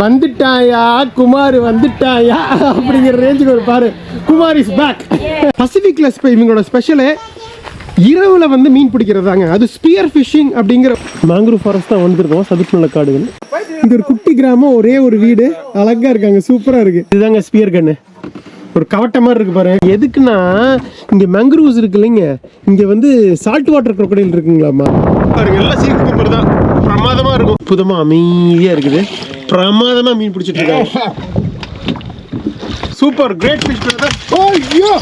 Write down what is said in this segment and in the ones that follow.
வந்துட்டாயா குமார் வந்துட்டாயா அப்படிங்கிற ரேஞ்சுக்கு ஒரு பாரு. Kumar is back. பசிபிக்ல இவங்களோட ஸ்பெஷலே இரவுல வந்து மீன் பிடிக்கிறதாங்க. அது ஸ்பியர் ஃபிஷிங் அப்படிங்கிற மேங்க்ரூவ் ஃபாரஸ்ட் தான் வந்திருக்கோம். சதுப்பு நில காடுகள். இது ஒரு குட்டி கிராமம், ஒரே ஒரு வீடு, அழகா இருக்காங்க, சூப்பரா இருக்கு. இதுதாங்க ஸ்பியர் கன்னு. ஒரு கவட்டை மாதிரி இருக்கு பாருங்க. எதுக்குன்னா இங்க மேங்க்ரூவ்ஸ் இருக்கு இல்லைங்க, இங்க வந்து சால்ட் வாட்டர் crocodile இருக்குங்களாமா பாருங்க. எல்லாம் சீ கும்பர் தான், பிரமாதமா இருக்கும். புதமா அமைதியா இருக்குது, பிரமாதமா மீன் பிடிச்சிட்டு இருக்காங்க. Super great fish brother. ஐயோ,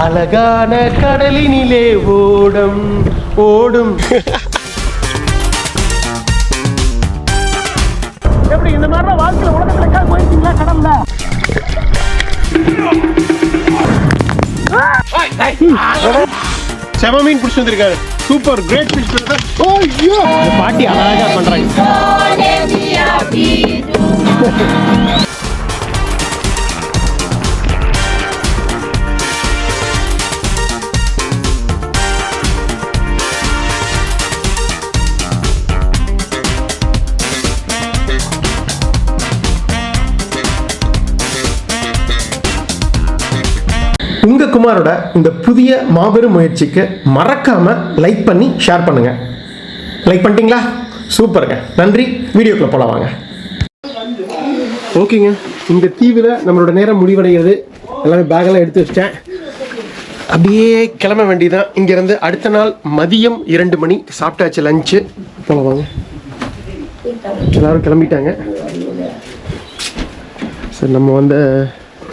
அழகான கடலினிலே ஓடும் ஓடும். எப்படி இந்த மாதிரி வாழ்க்கையில உலகத்துல போயிருக்கீங்களா கடல்ல? செம மீன் பிடிச்சி வந்திருக்காரு. Super great fish brother. ஐயோ, பாட்டி அழகா பண்றாங்க. உங்க குமாரோட இந்த புதிய மாபெரும் முயற்சிக்கு மறக்காம லைக் பண்ணி ஷேர் பண்ணுங்க. லைக் பண்ணிட்டீங்களா? சூப்பருங்க, நன்றி. வீடியோக்குள்ள போலாம் வாங்க. ஓகேங்க, இந்த தீவில் நம்மளோட நேரம் முடிவடைகிறது. எல்லாமே பேக்கெல்லாம் எடுத்து வச்சிட்டேன். அப்படியே கிளம்ப வேண்டியதான் இங்கேருந்து. அடுத்த நாள் மதியம் 2 மணி சாப்பிட்டாச்சு லஞ்சு. போலாம் வாங்க. எல்லாரும் கிளம்பிட்டாங்க. சரி, நம்ம வந்து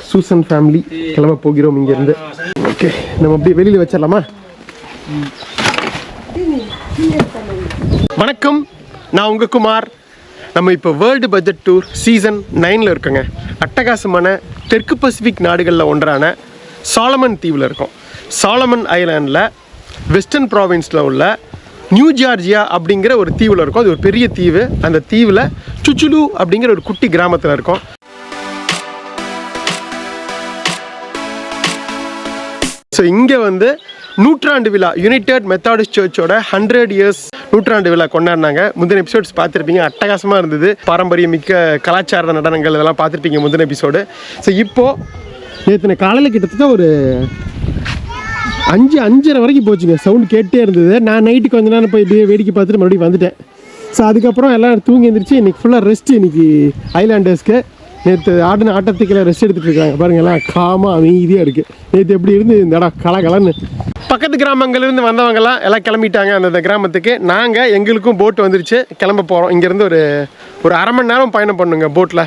சூசன் ஃபேமிலி கிளம்ப போகிறோம் இங்கேருந்து. ஓகே, நம்ம அப்படியே வெளியில் வச்சிடலாமா? வணக்கம், நான் உங்கள் குமார். நம்ம இப்போ வேர்ல்டு பட்ஜெட் டூர் சீசன் 9 இருக்கோங்க. அட்டகாசமான தெற்கு பசிபிக் நாடுகளில் ஒன்றான சாலமன் தீவில் இருக்கோம். சாலமன் ஐலாண்டில் வெஸ்டர்ன் ப்ராவின்ஸில் உள்ள நியூ ஜார்ஜியா அப்படிங்கிற ஒரு தீவில் இருக்கும். அது ஒரு பெரிய தீவு. அந்த தீவில் சுச்சுலு அப்படிங்கிற ஒரு குட்டி கிராமத்தில் இருக்கோம். ஸோ இங்கே வந்து நூற்றாண்டு விழா, யுனைடெட் மெத்தாடிஸ்ட் சர்ச்சோட 100 இயர்ஸ் நூற்றாண்டு விழா கொண்டாடினாங்க. முந்தின எபிசோட்ஸ் பார்த்துருப்பீங்க, அட்டகாசமாக இருந்தது. பாரம்பரியமிக்க கலாச்சார நடனங்கள் இதெல்லாம் பார்த்துருப்பீங்க முந்தின எபிசோடு. ஸோ இப்போது நேற்று காலையில் கிட்டத்தட்ட ஒரு 5:30 வரைக்கும் போச்சுங்க. சவுண்ட் கேட்டே இருந்தது. நான் நைட்டுக்கு கொஞ்ச நேரம் போய் இப்படியே வேடிக்கை பார்த்துட்டு மறுபடியும் வந்துட்டேன். ஸோ அதுக்கப்புறம் எல்லாம் தூங்கி எழுந்திரிச்சு இன்றைக்கி ஃபுல்லாக ரெஸ்ட்டு. இன்றைக்கி ஐலாண்டர்ஸ்க்கு நேற்று ஆடின ஆட்டத்துக்கெல்லாம் ரெஸ்ட் எடுத்துகிட்டு இருக்காங்க பாருங்க. எல்லாம் காமாக அமைதியாக இருக்குது. நேற்று எப்படி இருந்து இந்த இடம் கலகலன்னு. பக்கத்து கிராமங்கள்லேருந்து வந்தவங்கலாம் எல்லாம் கிளம்பிட்டாங்க அந்த கிராமத்துக்கு. நாங்கள் எங்களுக்கும் போட் வந்துருச்சு, கிளம்ப போகிறோம். இங்கேருந்து ஒரு அரை மணி நேரம் பயணம் பண்ணுங்க போட்டில்.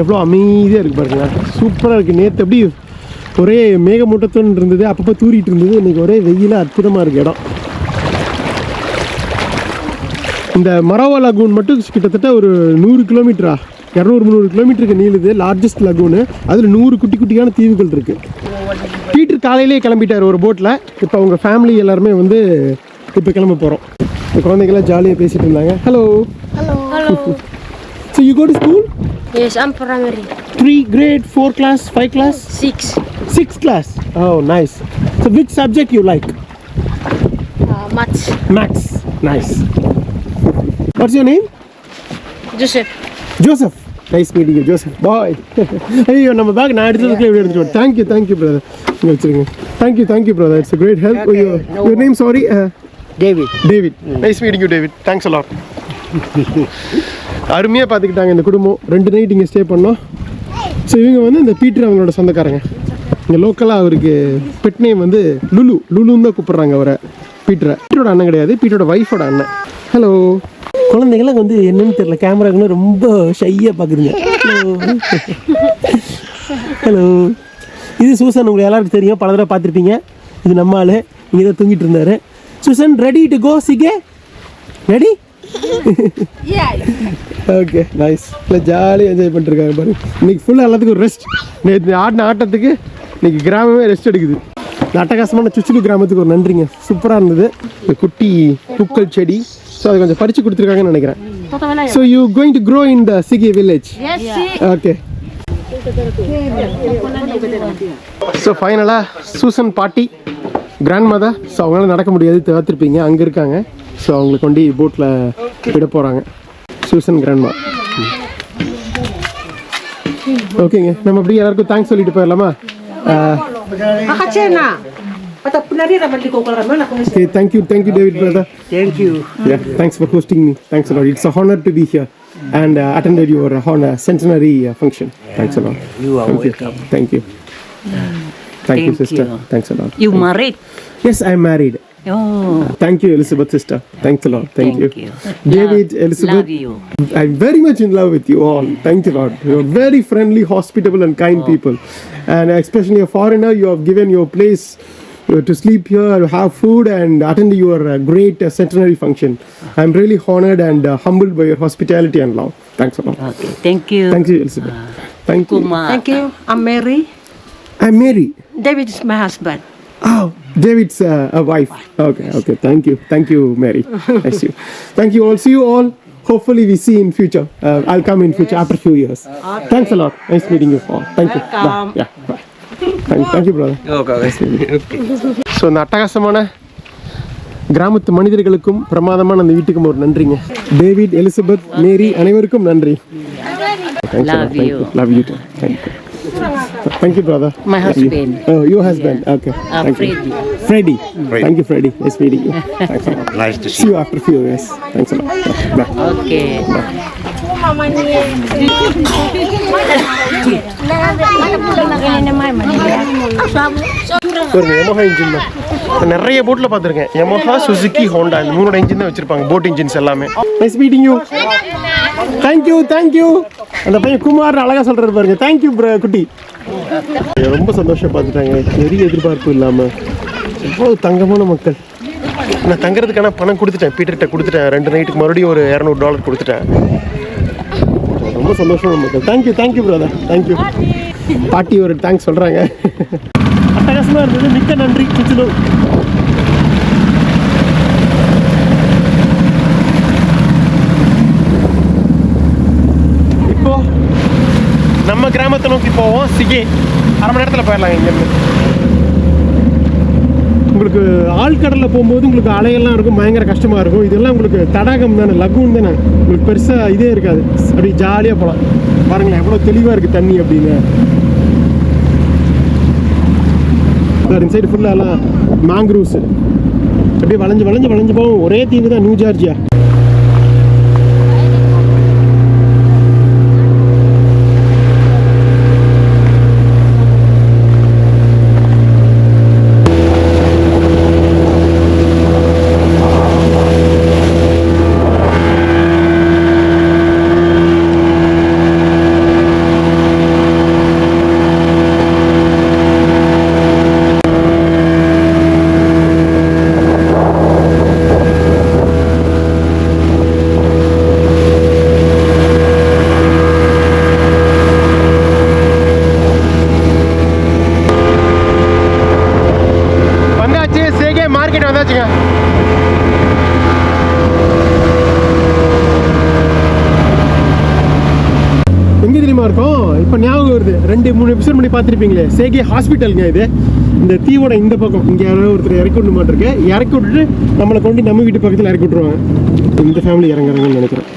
எவ்வளோ அமைதியாக இருக்குது பாருங்க, சூப்பராக இருக்குது. நேற்று எப்படி ஒரே மேகமூட்டத்துன்னு இருந்தது, அப்பப்போ தூரிட்டு இருந்தது. இன்றைக்கி ஒரே வெயிலாக அற்புதமாக இருக்குது இடம். இந்த மரோவா லகூன் மட்டும் கிட்டத்தட்ட ஒரு 100 கிலோமீட்டரா 200-300 கிலோமீட்டருக்கு நீளுது. லார்ஜஸ்ட் லகூனு. அதில் 100 குட்டி குட்டியான தீவுகள் இருக்குது. பீட்டர் காலையிலேயே கிளம்பிட்டார் ஒரு போட்டில். இப்போ அவங்க ஃபேமிலி எல்லாருமே வந்து இப்போ கிளம்ப போகிறோம். இந்த குழந்தைங்களாம் ஜாலியாக பேசிகிட்டு இருந்தாங்க. Hello hello. So you go to school? Yes, I'm primary. 3 grade, 4 class, 5 class? 6 class. Oh, nice. So which subject you like? Maths. Maths. Nice. What's your name? Joseph. Nice meeting you, Joseph. Bye. ஐயோ, நம்ம back நான் எடுத்ததுக்கு எப்படி எடுத்துட்டு. Thank you brother. இங்கே வச்சுருங்க. Thank you brother. It's a great help. Okay. Your name, sorry? David. Nice meeting you, David. Thanks a lot. அருமையாக பார்த்துக்கிட்டாங்க இந்த குடும்பம். 2 நைட் இங்கே ஸ்டே பண்ணோம். ஸோ இவங்க வந்து இந்த பீட்டர் அவங்களோட சொந்தக்காரங்க. இங்கே லோக்கலாக அவருக்கு பெட் நேம் வந்து லுலுன்னு தான் கூப்பிட்றாங்க அவரை. பீட்டரோட அண்ணன் கிடையாது, பீட்டரோட ஒய்ஃபோட அண்ணன். ஹலோ. குழந்தைங்களாம் வந்து என்னன்னு தெரியல, கேமராக்குன்னு ரொம்ப ஷையாக பார்க்குதுங்க. ஹலோ. இது சூசன், உங்களுக்கு எல்லாருக்கும் தெரியும், பல தடவை பார்த்துருப்பீங்க. இது நம்ம ஆள். இங்கே தான் தூங்கிட்டு இருந்தார். Susan, ready to go CK? Ready? Okay, nice. இல்லை ஜாலியாக என்ஜாய் பண்ணிட்டுருக்காங்க பாரு. இன்றைக்கி ஃபுல்லாக எல்லாத்துக்கும் ரெஸ்ட். நேற்று ஆடின ஆட்டத்துக்கு இன்றைக்கி கிராமமே ரெஸ்ட் எடுக்குது. இந்த அட்டகாசமான சுச்சுலு கிராமத்துக்கு ஒரு நன்றிங்க. சூப்பராக இருந்தது. இந்த குட்டி பூக்கள் செடி. ஸோ அது கொஞ்சம் பறித்து கொடுத்துருக்காங்கன்னு நினைக்கிறேன். So you going to grow in the CK village? Okay. So ஃபைனலாக சூசன் பாட்டி கிராண்ட் மதர். ஸோ அவங்களால நடக்க முடியாது, பார்த்துருப்பீங்க, அங்கே இருக்காங்க. ஸோ அவங்களை கொண்டு போட்டில் விட போகிறாங்க. Susan grandma. ஓகேங்க, நம்ம அப்படியே எல்லாருக்கும் தேங்க்ஸ் சொல்லிட்டு போயிடலாமா? Okay, thank you, David, brother. Thank you. Yeah, thanks for hosting me. Thanks a lot. It's a honor to be here and attended your honor centenary function. Thanks a lot. You are Thank welcome. you. Thank you. Thank you, Thank sister. you. Thanks a lot. You married? Yes, I'm married. Oh, Thank you, Elizabeth, sister. Thanks a lot. Thank you. David, Elizabeth. Love you. I'm very much in love with you all. Thank you, Lord. You're very friendly, hospitable, and kind people. And especially a foreigner, you have given your place to sleep here, have food, and attend your great centenary function. I'm really honored and humbled by your hospitality and love. Thanks a lot. Okay, thank you. Thank you, Elizabeth. Thank you. Kumar. Thank you. I'm Mary. I'm Mary. David is my husband. Oh, David's a wife. Okay. Thank you, Mary. Nice you. Thank you all. See you all. Hopefully we see in future. I'll come in future after a few years. Thanks a lot. Nice meeting you all. Thank you. Bye. Yeah, bye. Thank you, brother. So இந்த அட்டகாசமான கிராமத்து மனிதர்களுக்கும் பிரமாதமான அந்த வீட்டுக்கும் ஒரு நன்றிங்க. David, Elizabeth, மேரி அனைவருக்கும் நன்றி. Love you. Love you too. Thank you, brother. My husband. Oh, your husband. Okay. Thank you. Freddie. Freddie. Thank you, Freddie. Nice meeting you. Thanks a lot. Nice to See you after a few years. Thanks a lot. Bye. Okay. பாருங்க, Yamaha engine தான். நிறைய போட்டில் பார்த்துருக்கேன். Yamaha, Suzuki, Honda இந்த மூணோட engine தான் வச்சிருப்பாங்க. Boat engines எல்லாமே. Nice meeting you. Thank you. அந்த பையன் குமார் அழகா சொல்றாரு பாருங்க. தேங்க்யூ குட்டி. ரொம்ப சந்தோஷம் பார்த்துட்டாங்க. பெரிய எதிர்பார்ப்பு இல்லாமல் எவ்வளோ தங்கமான மக்கள். நான் தங்குறதுக்கான பணம் கொடுத்துட்டேன். பீட்டர்கிட்ட கொடுத்துட்டேன். 2 நைட்டுக்கு மறுபடியும் ஒரு $200 கொடுத்துட்டேன். ரொம்ப சந்தோஷமான மக்கள். Thank you brother. தேங்க்யூ. பாட்டி ஒரு தேங்க்ஸ் சொல்கிறாங்க. அட்டகாசமாக இருந்தது. மிக்க நன்றி. சுற்றுலு இப்போ நம்ம கிராமத்தை நோக்கி போவோம். சிகே 1/2 மணி நேரத்தில் போயிடலாம் இங்கேருந்து. உங்களுக்கு ஆழ்கடலில் போகும்போது உங்களுக்கு அலையெல்லாம் இருக்கும், பயங்கர கஷ்டமாக இருக்கும். இதெல்லாம் உங்களுக்கு தடாகம் தானே, லகூன் தானே, உங்களுக்கு பெருசாக இதே இருக்காது. அப்படி ஜாலியாக போகலாம். பாருங்களேன் எவ்வளோ தெளிவாக இருக்குது தண்ணி அப்படின்னு. இந்த சைடு ஃபுல்லாக எல்லாம் மேங்க்ரூவ்ஸ் அப்படியே வளைஞ்சு போகும். ஒரே தீவு தான், நியூ ஜார்ஜியா. எங்கே தெரியுமா இருக்கும்? இப்போ ஞாபகம் வருது. 2-3 எபிசோட் பண்ணி பார்த்துருப்பீங்களே, சேகே ஹாஸ்பிட்டலுங்க இது. இந்த தீவோட இந்த பக்கம் இங்கே யாரோ ஒருத்தர் இறக்கி விட்டு மாட்டிருக்கு. இறக்கி விட்டுட்டு நம்மளை கொண்டு நம்ம வீட்டு பக்கத்தில் இறக்கி விட்ருவாங்க. இந்த ஃபேமிலி இறங்குறாங்கன்னு நினைக்கிறேன்.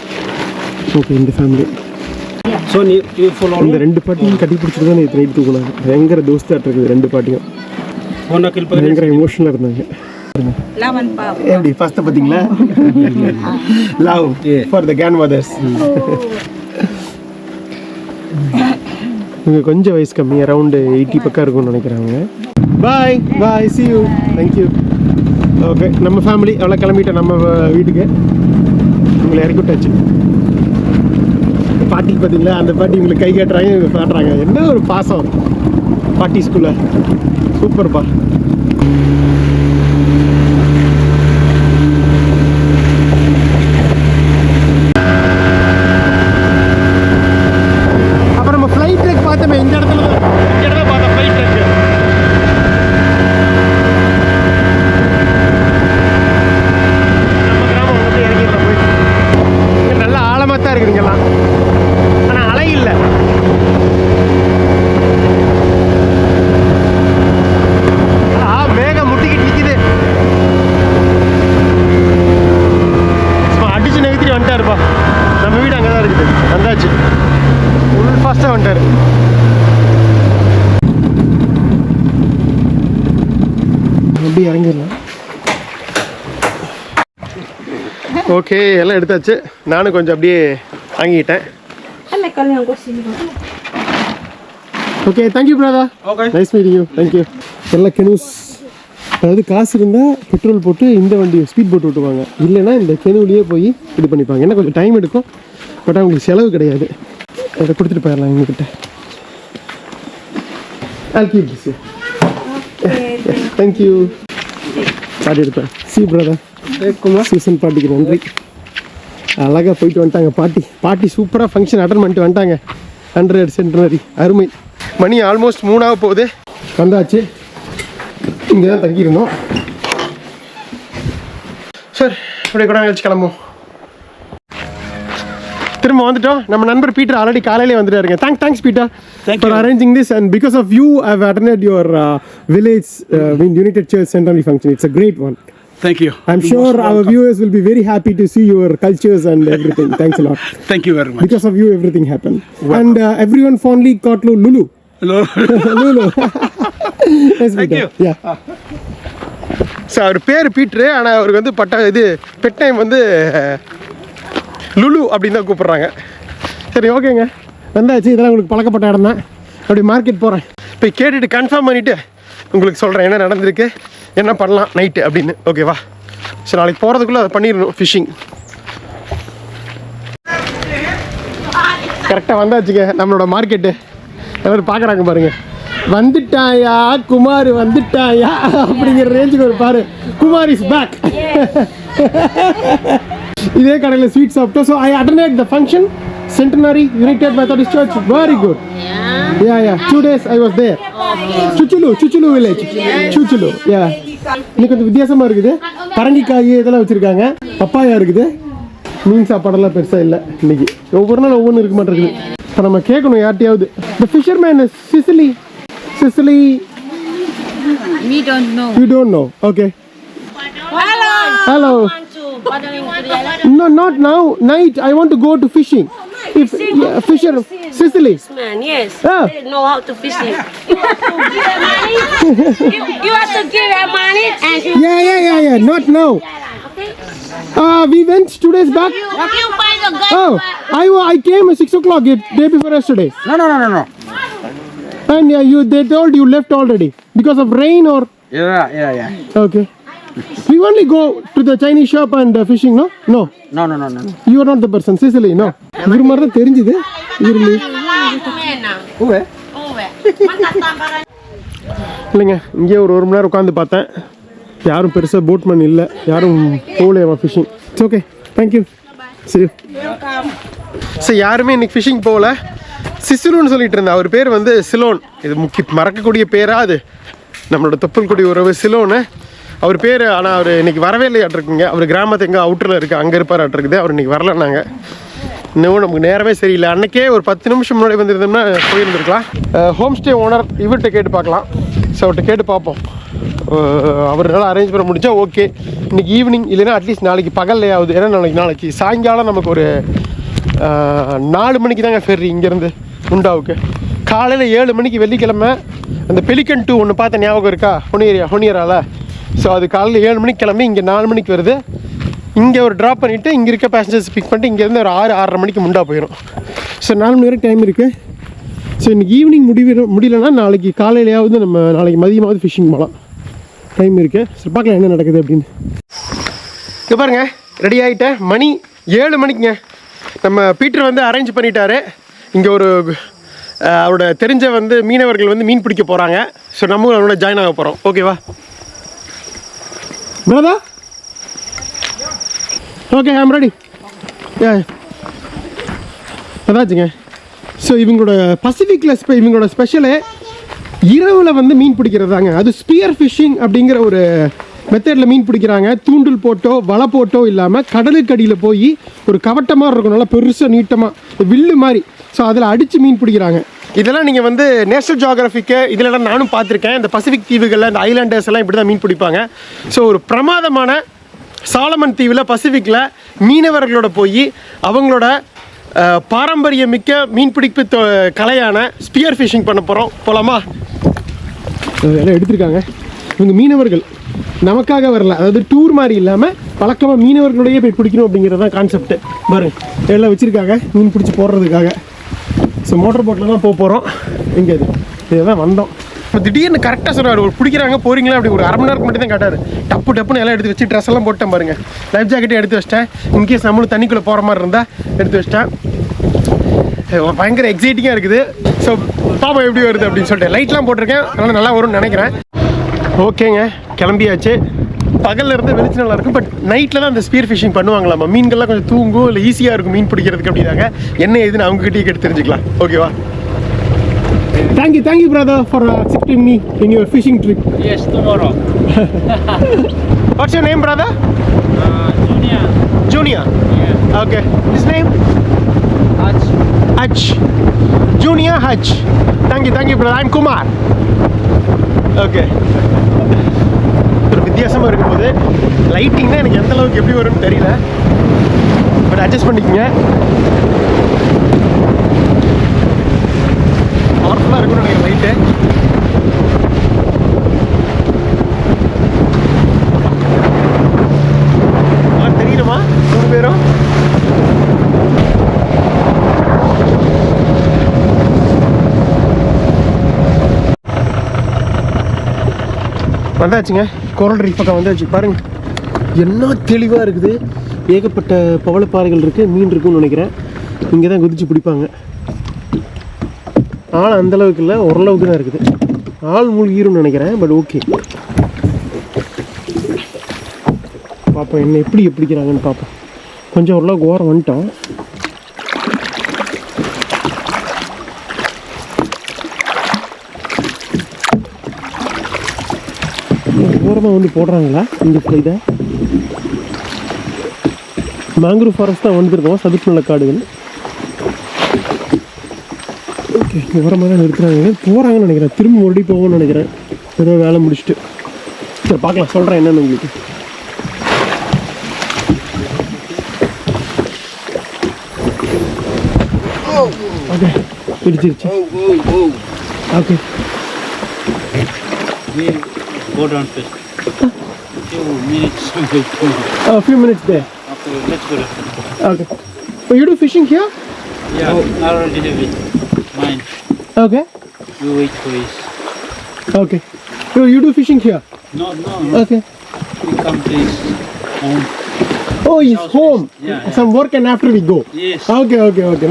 ஓகே, இந்த ஃபேமிலி. ஸோ இந்த 2 பாட்டியும் கட்டி பிடிச்சிட்டு தான் நேற்று நைட் தூக்குனாங்க. பயங்கர தோஸ்தாட்டு இருக்குது 2 பாட்டியும். பயங்கர எமோஷனலாக இருந்தாங்க. எப்படி ஃபர்ஸ்ட் பார்த்தீங்களா? Love for the grandmothers. இவங்க கொஞ்சம் வயசு கம்மி, அரௌண்டு 80 பக்கம் இருக்கும்னு நினைக்கிறாங்க. Bye see you. Thank you. Okay, நம்ம ஃபேமிலி எவ்வளோ கிளம்பிட்டோம் நம்ம வீட்டுக்கு. உங்களை இறக்கி விட்டாச்சு. பாட்டிக்கு பார்த்தீங்களா, அந்த பாட்டி உங்களுக்கு கை காட்டுறாங்க, இவங்க காட்டுறாங்க. என்ன ஒரு பாசம் பாட்டி ஸ்கூலில். சூப்பர்ப்பா. பார்த்தோமே இந்த இடத்துல பார்த்தோம் ஃப்ளைட் ட்ரக். நம்ம கிராமம் வந்து இறங்கிடலாம் போய். நல்லா ஆழமாக தான் இருக்குதுங்கெல்லாம், ஆனால் அலை இல்லை. மேகம் முட்டிக்கிட்டு நிற்கிது. சும்மா அடிச்சு நகர்த்திட்டு வந்துட்டாருப்பா. நம்ம வீடு அங்கே தான் இருக்குது. வந்தாச்சு. ஃபுல் ஃபாஸ்ட்டாக வந்துட்டார். எப்படி இறங்கிடலாம். ஓகே, எல்லாம் எடுத்தாச்சு. நானும் கொஞ்சம் அப்படியே வாங்கிக்கிட்டேன். Okay, thank you brother. Okay. Nice meeting you. Thank you. எல்லாம் கெனூஸ். அதாவது காசு இருந்தால் பெட்ரோல் போட்டு இந்த வண்டி ஸ்பீட் போட்டு விட்டுவாங்க, இல்லைன்னா இந்த கெனூலேயே போய் இது பண்ணிப்பாங்க. ஏன்னா கொஞ்சம் டைம் எடுக்கும், பட் அவங்களுக்கு செலவு கிடையாது. அதை கொடுத்துட்டு போயிடலாம் எங்ககிட்ட. தேங்க்யூ. பாட்டி எடுப்பேன். C brother. சீசன் பாட்டிக்கு நன்றி. அழகாக போயிட்டு வந்துட்டாங்க பாட்டி சூப்பராக ஃபங்க்ஷன் அட்டன் பண்ணிட்டு வந்துட்டாங்க. 100 சென்டினரி அருமை. மணி ஆல்மோஸ்ட் 3 போகுது. வந்தாச்சு. இங்கே தான் தங்கியிருந்தோம் சார். அப்படியே கூட வச்சு கிளம்புவோம். திரும்ப வந்துட்டோம். நம்ம நண்பர் பீட்டர் ஆல்ரெடி காலையிலே வந்துட்டாருங்க. Thanks Peter for arranging this, and because of you I have attended your village United Church Centenary function. It's a great one. Thank you. I'm sure our viewers will be very happy to see your cultures and everything. Thanks a lot. Thank you very much. Because of you, everything happened. And everyone fondly called Lulu. Hello. Lulu. Yes, Thank you. Yeah. So அவர் பேர் பீட்ரு, ஆனால் அவருக்கு வந்து bed time வந்து லுலு அப்படின்னு தான் கூப்பிட்றாங்க. சரி, ஓகேங்க, வந்தாச்சு. இதெல்லாம் உங்களுக்கு பழக்கப்பட்ட இடம் தான். அப்படி மார்க்கெட் போகிறேன். போய் கேட்டுட்டு கன்ஃபார்ம் பண்ணிவிட்டு உங்களுக்கு சொல்கிறேன் என்ன நடந்திருக்கு, என்ன பண்ணலாம் நைட்டு அப்படின்னு. ஓகேவா? சரி, நாளைக்கு போகிறதுக்குள்ளே அதை பண்ணிடணும். ஃபிஷ்ஷிங் கரெக்டாக வந்தாச்சுங்க நம்மளோட மார்க்கெட்டு. எல்லாரும் பார்க்குறாங்க பாருங்கள். வந்துட்டாயா குமார், வந்துட்டாயா அப்படிங்கிற ரேஞ்சுக்கு ஒரு பாரு. Kumar is back. இதே கடையில் ஸ்வீட் சாப்பிட்டோம். So I attended the function, Centenary United Methodist Church. Very good. Yeah. 2 days I was there. Chuchulu village. Chuchulu. Yeah. இன்னைக்கு கொஞ்சம் வித்தியாசமாக இருக்குது. பரங்கிக்காய் இதெல்லாம் வச்சுருக்காங்க. பப்பாயா இருக்குது. மீன் சாப்பாடெல்லாம் பெருசாக இல்லை இன்னைக்கு. ஒவ்வொரு நாள் ஒவ்வொன்று இருக்க மாட்டேங்குது. இப்போ நம்ம கேட்கணும் யார்ட்டையாவது. The fisherman is Sicily. We don't know. You don't know. Okay. Hello. No, not now. Night. I want to go to fishing. If fisher Sicily. Man, yes. Ah. They know how to fish it. You have to give them money. You have to give them money and you. Yeah. Not now. Okay. We went 2 days back. You find a guy. Oh, I came at 6 o'clock day before yesterday. No. And they told you left already because of rain or. Yeah. Okay. We only go to the Chinese shop and fishing, no? No. You are not the person. Sicily, no. இவரு மாதிரி தான் தெரிஞ்சுது. இல்லைங்க, இங்கே ஒரு மணி நேரம் உட்காந்து பார்த்தேன். யாரும் பெருசாக போட்மேன் இல்லை, யாரும் போகலையா ஃபிஷிங். It's okay, thank you. சரி. சரி, யாருமே இன்னைக்கு ஃபிஷிங் போகல. சிசுலுன்னு சொல்லிட்டு இருந்தேன். அவர் பேர் வந்து சிலோன். இது மறக்கக்கூடிய பேரா அது. நம்மளோட தொப்புள் கொடி உறவு சிலோன்னு அவர் பேர். ஆனால் அவர் இன்றைக்கி வரவே இல்லையாட்டிருக்குங்க. அவர் கிராமத்து எங்கே அவுட்டரில் இருக்குது, அங்கே இருப்பாராட்டிருக்குது. அவர் இன்றைக்கி வரலன்னாங்க. இன்னும் நமக்கு நேரமே சரியில்லை. அன்றைக்கே ஒரு 10 நிமிஷம் முன்னாடி வந்திருந்தோம்னா போயிருந்துருக்கலாம். ஹோம் ஸ்டே ஓனர் இவர்கிட்ட கேட்டு பார்க்கலாம். ஸோ அவர்கிட்ட கேட்டு பார்ப்போம். அவரால் அரேஞ்ச் பண்ண முடிஞ்சா ஓகே. இன்றைக்கி ஈவினிங் இல்லைன்னா அட்லீஸ்ட் நாளைக்கு பகல்லையாவது. ஏன்னா நாளைக்கு சாயங்காலம் நமக்கு ஒரு 4 மணிக்கு தாங்க ஃபெர்ரி இங்கேருந்து முண்டாவுக்கு. காலையில் 7 மணிக்கு வெள்ளிக்கிழமை அந்த பெலிக்கன் 2 ஒன்று பார்த்த ஞாபகம் இருக்கா? ஹொனியரால. ஸோ அது காலையில் 7 மணிக்கு கிளம்பி இங்கே 4 மணிக்கு வருது. இங்கே ஒரு ட்ராப் பண்ணிவிட்டு இங்கே இருக்க பேசஞ்சர்ஸ் பிக் பண்ணிட்டு இங்கேருந்து ஒரு 6-6:30 மணிக்கு முண்டா போயிடும். ஸோ 4 மணி நேரம் டைம் இருக்குது. ஸோ இன்றைக்கி ஈவினிங் முடியலன்னா நாளைக்கு காலையிலையாவது நம்ம நாளைக்கு மதியமாவது ஃபிஷிங் போகலாம். டைம் இருக்குது. ஸோ பார்க்கலாம் என்ன நடக்குது அப்படின்னு. இங்கே பாருங்கள், ரெடி ஆகிட்டேன். மணி 7 மணிக்குங்க. நம்ம பீட்டர் வந்து அரேஞ்ச் பண்ணிட்டாரு. இங்கே ஒரு அவரோட தெரிஞ்ச வந்து மீனவர்கள் வந்து மீன் பிடிக்க போகிறாங்க. ஸோ நம்மளும் அவரோட ஜாயின் ஆக போகிறோம். ஓகேவா Brata? Okay, I am ready. அதாச்சுங்க. So இவங்களோட பசிபிக்கில் இவங்களோட ஸ்பெஷலே இரவில் வந்து மீன் பிடிக்கிறதாங்க. அது ஸ்பியர் ஃபிஷ்ஷிங் அப்படிங்கிற ஒரு மெத்தடில் மீன் பிடிக்கிறாங்க. தூண்டில் போட்டோ வலை போட்டோ இல்லாமல் கடலுக்கடியில் போய் ஒரு கவட்டமாக இருக்கும், நல்லா பெருசாக நீட்டமாக வில்லு மாதிரி. ஸோ அதில் அடித்து மீன் பிடிக்கிறாங்க. இதெல்லாம் நீங்கள் வந்து நேஷனல் ஜியோகிராஃபிக்கு இதிலெல்லாம் நானும் பார்த்துருக்கேன். இந்த பசிபிக் தீவுகளில் இந்த ஐலாண்டர்ஸ் எல்லாம் இப்படி தான் மீன் பிடிப்பாங்க. ஸோ ஒரு பிரமாதமான சாலமன் தீவில் பசிபிக்கில் மீனவர்களோட போய் அவங்களோட பாரம்பரியமிக்க மீன்பிடிப்பு கலையான ஸ்பியர் ஃபிஷிங் பண்ண போகிறோம். போகலாமா? எல்லாம் எடுத்திருக்காங்க. இவங்க மீனவர்கள், நமக்காக வரல. அதாவது டூர் மாதிரி இல்லாமல் பழக்கமாக மீனவர்களுடைய போய் பிடிக்கணும் அப்படிங்கிறது தான் கான்செப்ட். பாருங்க எல்லாம் வச்சுருக்காங்க மீன் பிடிச்சி போடுறதுக்காக. ஸோ மோட்டர் போட்டில் தான் போக போகிறோம். எங்கே அது இதுதான் வந்தோம். இப்போ திடீர்னு கரெக்டாக சொன்னார், ஒரு பிடிக்கிறாங்க போகிறீங்களா அப்படி ஒரு அரை மணி நேரம் மட்டும் தான் கேட்டார். டப்புன்னு எல்லாம் எடுத்து வச்சு ட்ரெஸ் எல்லாம் போட்டேன் பாருங்கள். லைஃப் ஜாக்கெட்டே எடுத்து வச்சிட்டேன். இன்கேஸ் நம்மளும் தண்ணிக்குள்ளே போகிற மாதிரி இருந்தால் எடுத்து வச்சிட்டேன். பயங்கர எக்ஸைட்டிங்காக இருக்குது. ஸோ பாப்பா எப்படி வருது அப்படின்னு சொல்லிட்டு லைட்லாம் போட்டிருக்கேன். அதனால் நல்லா வரும்னு நினைக்கிறேன். ஓகேங்க, கிளம்பியாச்சு. பகலில் இருந்து வெளிச்சம் நல்லா இருக்கும். பட் நைட்டில் தான் அந்த ஸ்பியர் ஃபிஷிங் பண்ணுவாங்களாமா. மீன்கள்லாம் கொஞ்சம் தூங்கும், இல்லை ஈஸியாக இருக்கும் மீன் பிடிக்கிறதுக்கு அப்படின்னாங்க. என்ன ஏதுன்னு அவங்ககிட்டயே கேட்டு தெரிஞ்சுக்கலாம். ஓகேவா? Thank you brother for accepting me in your fishing trip. Yes, tomorrow. What's your name, brother? Junior. Yeah. Okay. His name? Hutch. Junior Hutch. Thank you brother. I'm Kumar. Okay. ஒரு வித்தியாசமாக இருக்கும்போது லைட்டிங்னா எனக்கு எந்த அளவுக்கு எப்படி வரும்னு தெரியல. பட் அட்ஜஸ்ட் பண்ணிக்கோங்க. பவர்ஃபுல்லாக இருக்கும்னு நினைக்கிறேன் லைட்டு. தெரியுமா 3 பேரும்? வந்தாச்சுங்க. கோரல் ரீஃப் பக்கம் வந்தாச்சு. பாருங்க என்ன தெளிவாக இருக்குது. ஏகப்பட்ட பவளப்பாறைகள் இருக்குது, மீன் இருக்குன்னு நினைக்கிறேன். இங்கே தான் குதிச்சு பிடிப்பாங்க. ஆள் அந்தளவுக்கு இல்லை, ஓரளவுக்கு தான் இருக்குது. ஆள் மூழ்கிரும்னு நினைக்கிறேன். பட் ஓகே, பார்ப்போம் என்ன எப்படி பிடிக்கிறாங்கன்னு பார்ப்போம். கொஞ்சம் ஓரளவுக்கு ஓரம் வந்துட்டோம். ஓரமாக வந்து போடுறாங்களா? இந்த இதை மேங்க்ரூவ் ஃபாரஸ்ட் தான் வந்துருக்கோம். சதுப்பு நில காடுகள். ஓகே, ஓரமாக தான் நிறுத்துறாங்க. போகிறாங்கன்னு நினைக்கிறேன். திரும்ப மறுபடியும் போகணும்னு நினைக்கிறேன். ஏதோ வேலை முடிச்சுட்டு. சரி பார்க்கலாம், சொல்கிறேன் என்னென்னு உங்களுக்கு. ஓகே, பிடிச்சிருச்சு. Okay, Go down first. a few minutes there. Okay, let's go down. Okay. So you do fishing here? Yeah, I already have it. Mine. Okay. You wait for his. Okay. So you do fishing here? No. Okay. We come to his home. Oh, he's home. Yeah. Some work and after we go. Yes. Okay.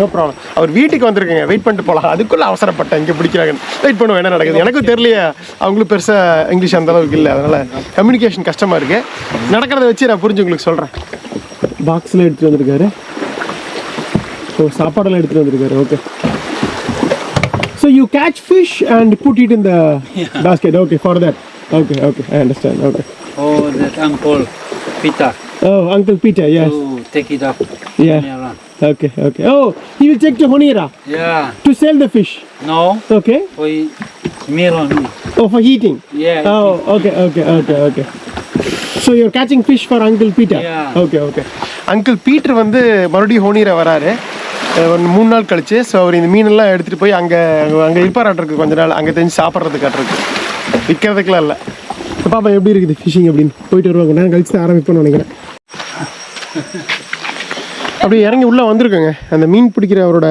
No problem. அவர் வீட்டுக்கு வந்திருக்கேங்க. Wait பண்ணிட்டு போகலாம். அதுக்குள்ளே அவசரப்பட்டேன். இங்கே பிடிக்கிறாங்க. Wait பண்ணுவோம் என்ன நடக்குது. எனக்கும் தெரியலையே. அவங்களும் பெருசாக இங்கிலீஷ் அந்த அளவுக்கு இல்லை. அதனால் கம்யூனிகேஷன் கஷ்டமாக இருக்குது. நடக்கிறத வச்சு நான் புரிஞ்சு உங்களுக்கு சொல்கிறேன். பாக்ஸில் எடுத்துகிட்டு வந்திருக்காரு. ஸோ சாப்பாடெல்லாம் எடுத்துகிட்டு வந்திருக்காரு. Okay. So you catch fish and put it in the basket. Okay, for that. Okay, I understand. Okay. Oh, that Uncle Peter. Oh, Uncle Peter, yes. To take it up. Yeah. Around. Okay. Oh, he will take to Honira Yeah. to sell the fish. No. Okay. For meal only. Oh, for heating. Yeah. Oh, okay. So you're catching fish for Uncle Peter. Yeah. Okay. Uncle Peter வந்து மறுபடியும் ஹோனிரா வராரு. ஒரு 3 நாள் கழிச்சு. So அவர் இந்த மீனெல்லாம் எடுத்துகிட்டு போய் அங்கே இருப்பாராட்டிருக்கு கொஞ்ச நாள். அங்கே தெரிஞ்சு சாப்பிட்றதுக்காட்டிருக்கு, விற்கிறதுக்கெலாம் இல்லை. பாப்பா எப்படி இருக்குது ஃபிஷிங் அப்படின்னு போயிட்டு வருவாங்க. நான் கழிச்சு தான் ஆரம்பிப்பேன்னு நினைக்கிறேன். அப்படியே இறங்கி உள்ளே வந்திருக்கோங்க. அந்த மீன் பிடிக்கிற அவரோட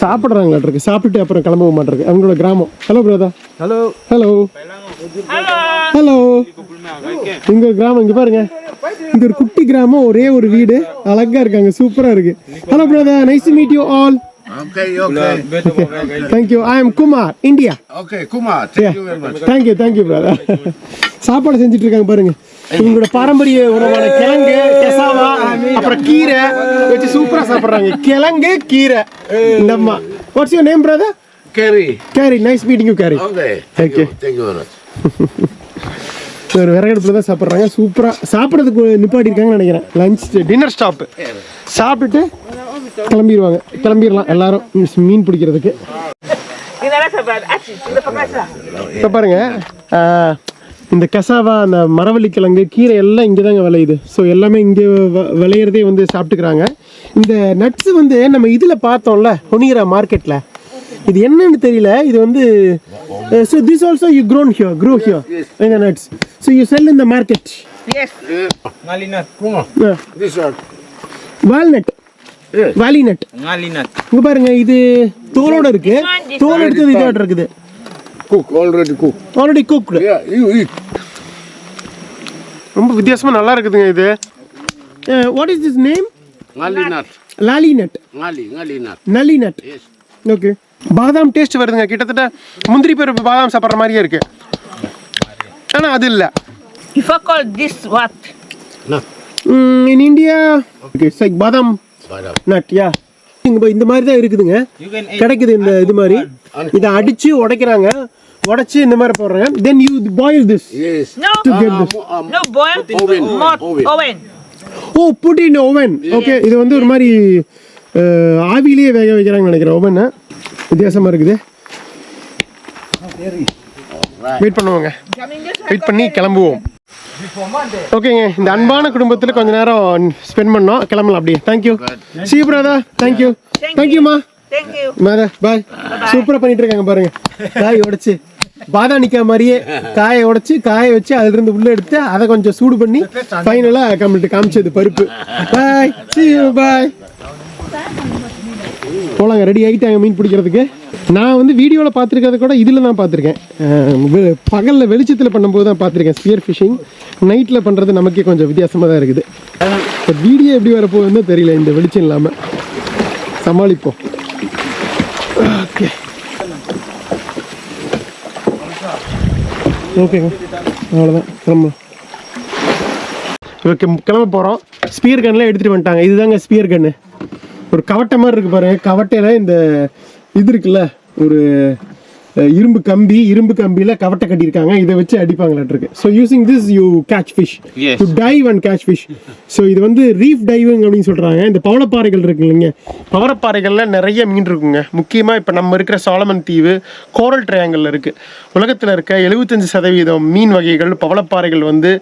சாப்பிட்றாங்களாட்டிருக்கு. சாப்பிட்டு அப்புறம் கிளம்ப மாட்டிருக்கு. அவங்களோட கிராமம். ஹலோ பிரதா. ஹலோ. இங்க ஒரு கிராமம். இங்க பாருங்க, இங்க ஒரு குட்டி கிராமம், ஒரே ஒரு வீடு, அழகா இருக்காங்க, சூப்பரா இருக்கு. Hello brother, nice to meet you all. Okay. Thank you. I am Kumar, India. Okay, Kumar. Thank you very much. Thank you brother. சாப்பாடு செஞ்சுட்டு இருக்காங்க பாருங்க. உங்களோட பாரம்பரிய உணவான கிழங்கு, கெசாவா, அப்புறம் கீரை வச்சு சூப்பரா சாப்பிடுறாங்க. கிழங்கு, கீரை. நம்ம What's your name brother? Kerry. Nice meeting you, Kerry. Okay. Thank you very much. ஒரு விறகடுப்பில் தான் சாப்பிட்றாங்க. சூப்பராக சாப்பிட்றதுக்கு நிப்பாட்டி இருக்காங்கன்னு நினைக்கிறேன். லஞ்ச் டின்னர் ஸ்டாப்பு சாப்பிட்டுட்டு கிளம்பிடலாம் எல்லாரும் மீன் பிடிக்கிறதுக்கு. இப்போ பாருங்க, இந்த கசாவா அந்த மரவள்ளிக்கிழங்கு கீரை எல்லாம் இங்கே தாங்க விளையுது. ஸோ எல்லாமே இங்கே விளையிறதே வந்து சாப்பிட்டுக்கிறாங்க. இந்த நட்ஸு வந்து நம்ம இதில் பார்த்தோம்ல ஹொனிரா மார்க்கெட்டில், இது என்னன்னு தெரியல. இது வந்து so this also you grow here இந்த nuts. So you sell in the market. Ngalinat. This one. Walnut, walnut. Ngalinat. இங்கே பாருங்க, இது தோலோட இருக்கு. தோல் எடுத்தது இதோட இருக்குது. Cook, already cook. Already cooked. Yeah, you eat. ரொம்ப வித்தியாசமாக நல்லா இருக்குதுங்க இது. What is this name? Ngali nut. Lawley nut, Ngali nut. Nalli nut. Yes. Okay, பாதாம் டேஸ்ட் வருதுங்க. கிட்டத்தட்ட முந்திரி பருப்பு பாதாம் சாப்பிட்ற மாதிரியே இருக்கு. ஆனால் அது இல்லை. If I call this what? Nut. In India it's like பாதாம் Badam. நட். யா, இங்கே இந்த மாதிரி தான் இருக்குதுங்க. You can eat. கிடைக்குது இந்த இது மாதிரி. இதை அடித்து உடைக்கிறாங்க, உடைச்சி இந்த மாதிரி போடுறாங்க. Then you boil this Yes. No, to get this. no boil. Oven. Not Oven. oven. Oh, put in oven. Okay, இது வந்து ஒரு மாதிரி ஆவிலேயே வேக வைக்கிறாங்கன்னு நினைக்கிறேன். ஓவன் வித்தியாசமாக இருக்குது. வெயிட் பண்ணுவோங்க, வெயிட் பண்ணி கிளம்புவோம். ஓகேங்க, இந்த அன்பான குடும்பத்தில் கொஞ்ச நேரம் ஸ்பெண்ட் பண்ணோம். கிளம்பலாம் அப்படியே. தேங்க்யூ. C brother, thank you. தேங்க்யூம்மா. Thank you. மேலே பாய். சூப்பராக பண்ணிட்டு இருக்காங்க பாருங்க. காய் உடைச்சு பாதாணிக்கா மாதிரியே காயை உடைச்சு காய வச்சு அதிலிருந்து உள்ளே எடுத்து அதை கொஞ்சம் சூடு பண்ணி ஃபைனலாக காமிச்சது பருப்பு. பாய், சி யூ, பாய். போலாங்க, ரெடி ஆகிட்டாங்க மீன் பிடிக்கிறதுக்கு. நான் வந்து வீடியோவில் பார்த்துருக்கிறத கூட இதில் தான் பார்த்துருக்கேன். பகலில் வெளிச்சத்தில் பண்ணும்போது தான் பார்த்துருக்கேன் ஸ்பியர் ஃபிஷிங். நைட்டில் பண்ணுறது நமக்கே கொஞ்சம் வித்தியாசமாக தான் இருக்குது. இப்போ வீடியோ எப்படி வரப்போகுதுன்னு தெரியல இந்த வெளிச்சம் இல்லாமல். சமாளிப்போம். ஓகே, ஓகேங்க, அவ்வளோதான், கிளம்பலாம். இப்போ கிளம்ப போகிறோம். ஸ்பியர் கன்லாம் எடுத்துகிட்டு வந்துட்டாங்க. இதுதாங்க ஸ்பியர் கன்னு. ஒரு கவட்டை மாதிரி இருக்குது பாருங்க. கவட்டையில் இந்த இது இருக்குல்ல, ஒரு இரும்பு கம்பியில் கவட்டை கட்டியிருக்காங்க. இதை வச்சு அடிப்பாங்களாட்டிருக்கு. So using this you catch fish, to dive and catch fish. So இது வந்து ரீஃப் டைவிங் அப்படின்னு சொல்கிறாங்க. இந்த பவளப்பாறைகள் இருக்கு இல்லைங்க, பவளப்பாறைகளில் நிறைய மீன் இருக்குங்க. முக்கியமாக இப்போ நம்ம இருக்கிற சாலமன் தீவு கோரல் ட்ரையாங்கிளில் இருக்குது. உலகத்தில் இருக்க 75% மீன் வகைகள் பவளப்பாறைகள் வந்து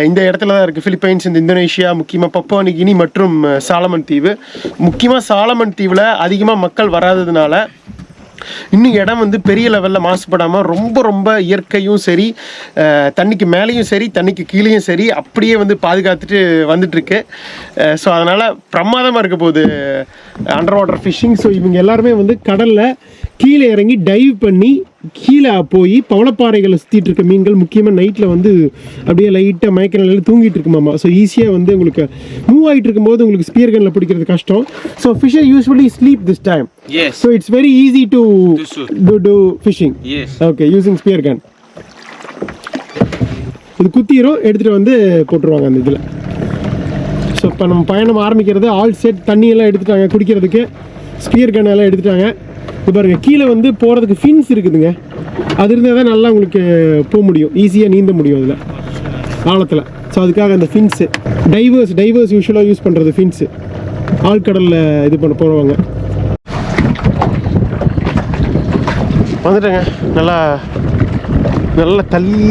இந்த இடத்துல தான் இருக்குது. பிலிப்பைன்ஸ், இந்த இந்தோனேஷியா, முக்கியமாக பப்புவா நியூ கினி மற்றும் சாலமன் தீவு. முக்கியமாக சாலமன் தீவில் அதிகமாக மக்கள் வராததுனால இன்னும் இடம் வந்து பெரிய லெவலில் மாசுபடாமல் ரொம்ப ரொம்ப இயற்கையும் சரி, தண்ணிக்கு மேலேயும் சரி, தண்ணிக்கு கீழேயும் சரி அப்படியே வந்து பாதுகாத்துட்டு வந்துட்டுருக்கு. ஸோ அதனால் பிரமாதமாக இருக்க போகுது அண்டர் வாட்டர் ஃபிஷ்ஷிங். ஸோ இவங்க எல்லாருமே வந்து கடலில் கீழே இறங்கி டைவ் பண்ணி கீழே போய் பவளப்பாறைகளை சுற்றிட்டு இருக்க மீன்கள் முக்கியமாக நைட்டில் வந்து அப்படியே லைட்டாக மயக்க நிலையில் தூங்கிட்டு இருக்குமாமா. ஸோ ஈஸியாக வந்து உங்களுக்கு மூவ் ஆகிட்டு இருக்கும்போது உங்களுக்கு ஸ்பியர் கன்னில் பிடிக்கிறது கஷ்டம். So fisher usually sleep this time. Yes. So it's very easy to do fishing. Yes. Okay, using spear gun. இது குத்திரும், எடுத்துகிட்டு வந்து போட்டுருவாங்க அந்த இதில். ஸோ இப்போ நம்ம பயணம் ஆரம்பிக்கிறது. ஆல் செட் தண்ணியெல்லாம் எடுத்துட்டாங்க குடிக்கிறதுக்கு. ஸ்பியர் கன் எல்லாம் எடுத்துட்டாங்க. இது பாருங்கள், கீழே வந்து போகிறதுக்கு ஃபின்ஸ் இருக்குதுங்க. அது இருந்தால் தான் நல்லா உங்களுக்கு போக முடியும், ஈஸியாக நீந்த முடியும் அதில் ஆழத்தில். ஸோ அதுக்காக அந்த ஃபின்ஸு டைவர்ஸ் யூஸ்வலாக யூஸ் பண்ணுறது ஃபின்ஸு. ஆழ்கடலில் இது பண்ண போடுவாங்க. வந்துட்டேங்க, நல்லா தள்ளி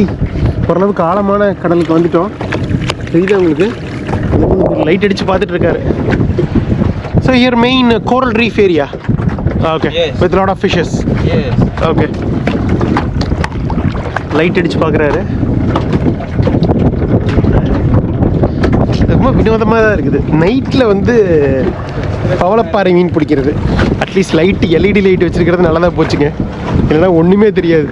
ஓரளவுக்கு ஆழமான கடலுக்கு வந்துட்டோம். தெரியுதா உங்களுக்கு? லைட் அடித்து பார்த்துட்டு இருக்காரு. So here main coral reef area. Okay, with lot of fishes. Okay, light அடித்து பார்க்குறாரு. ரொம்ப வினோதமாக தான் இருக்குது நைட்டில் வந்து பவளப்பாறை மீன் பிடிக்கிறது. அட்லீஸ்ட் லைட்டு எல்இடி லைட் வச்சுருக்கிறது நல்லதாக போச்சுங்க. இல்லைன்னா ஒன்றுமே தெரியாது.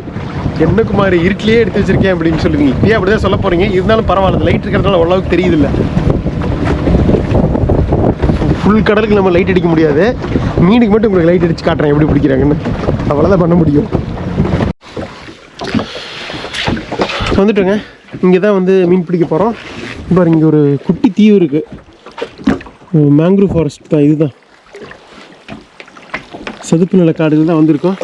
என்ன குமார் இருட்டிலே எடுத்து வச்சுருக்கேன் அப்படின்னு சொல்லுவீங்க. இப்பயே அப்படி தான் சொல்ல போகிறீங்க. இருந்தாலும் பரவாயில்ல, லைட் இருக்கிறதுனால ஓரளவுக்கு தெரியுதில்ல. ஃபுல் கடலுக்கு நம்ம லைட் அடிக்க முடியாது. மீனுக்கு மட்டும் உங்களுக்கு லைட் அடித்து காட்டுறேன் எப்படி பிடிக்கிறாங்கன்னு. அவ்வளோதான் பண்ண முடியும். வந்துட்டோங்க, இங்கே தான் வந்து மீன் பிடிக்க போகிறோம். இப்போ இங்கே ஒரு குட்டி தீவு இருக்குது. மேங்க்ரூவ் ஃபாரஸ்ட் தான், இதுதான் சதுப்பு நில காடுகள் தான் வந்திருக்கோம்.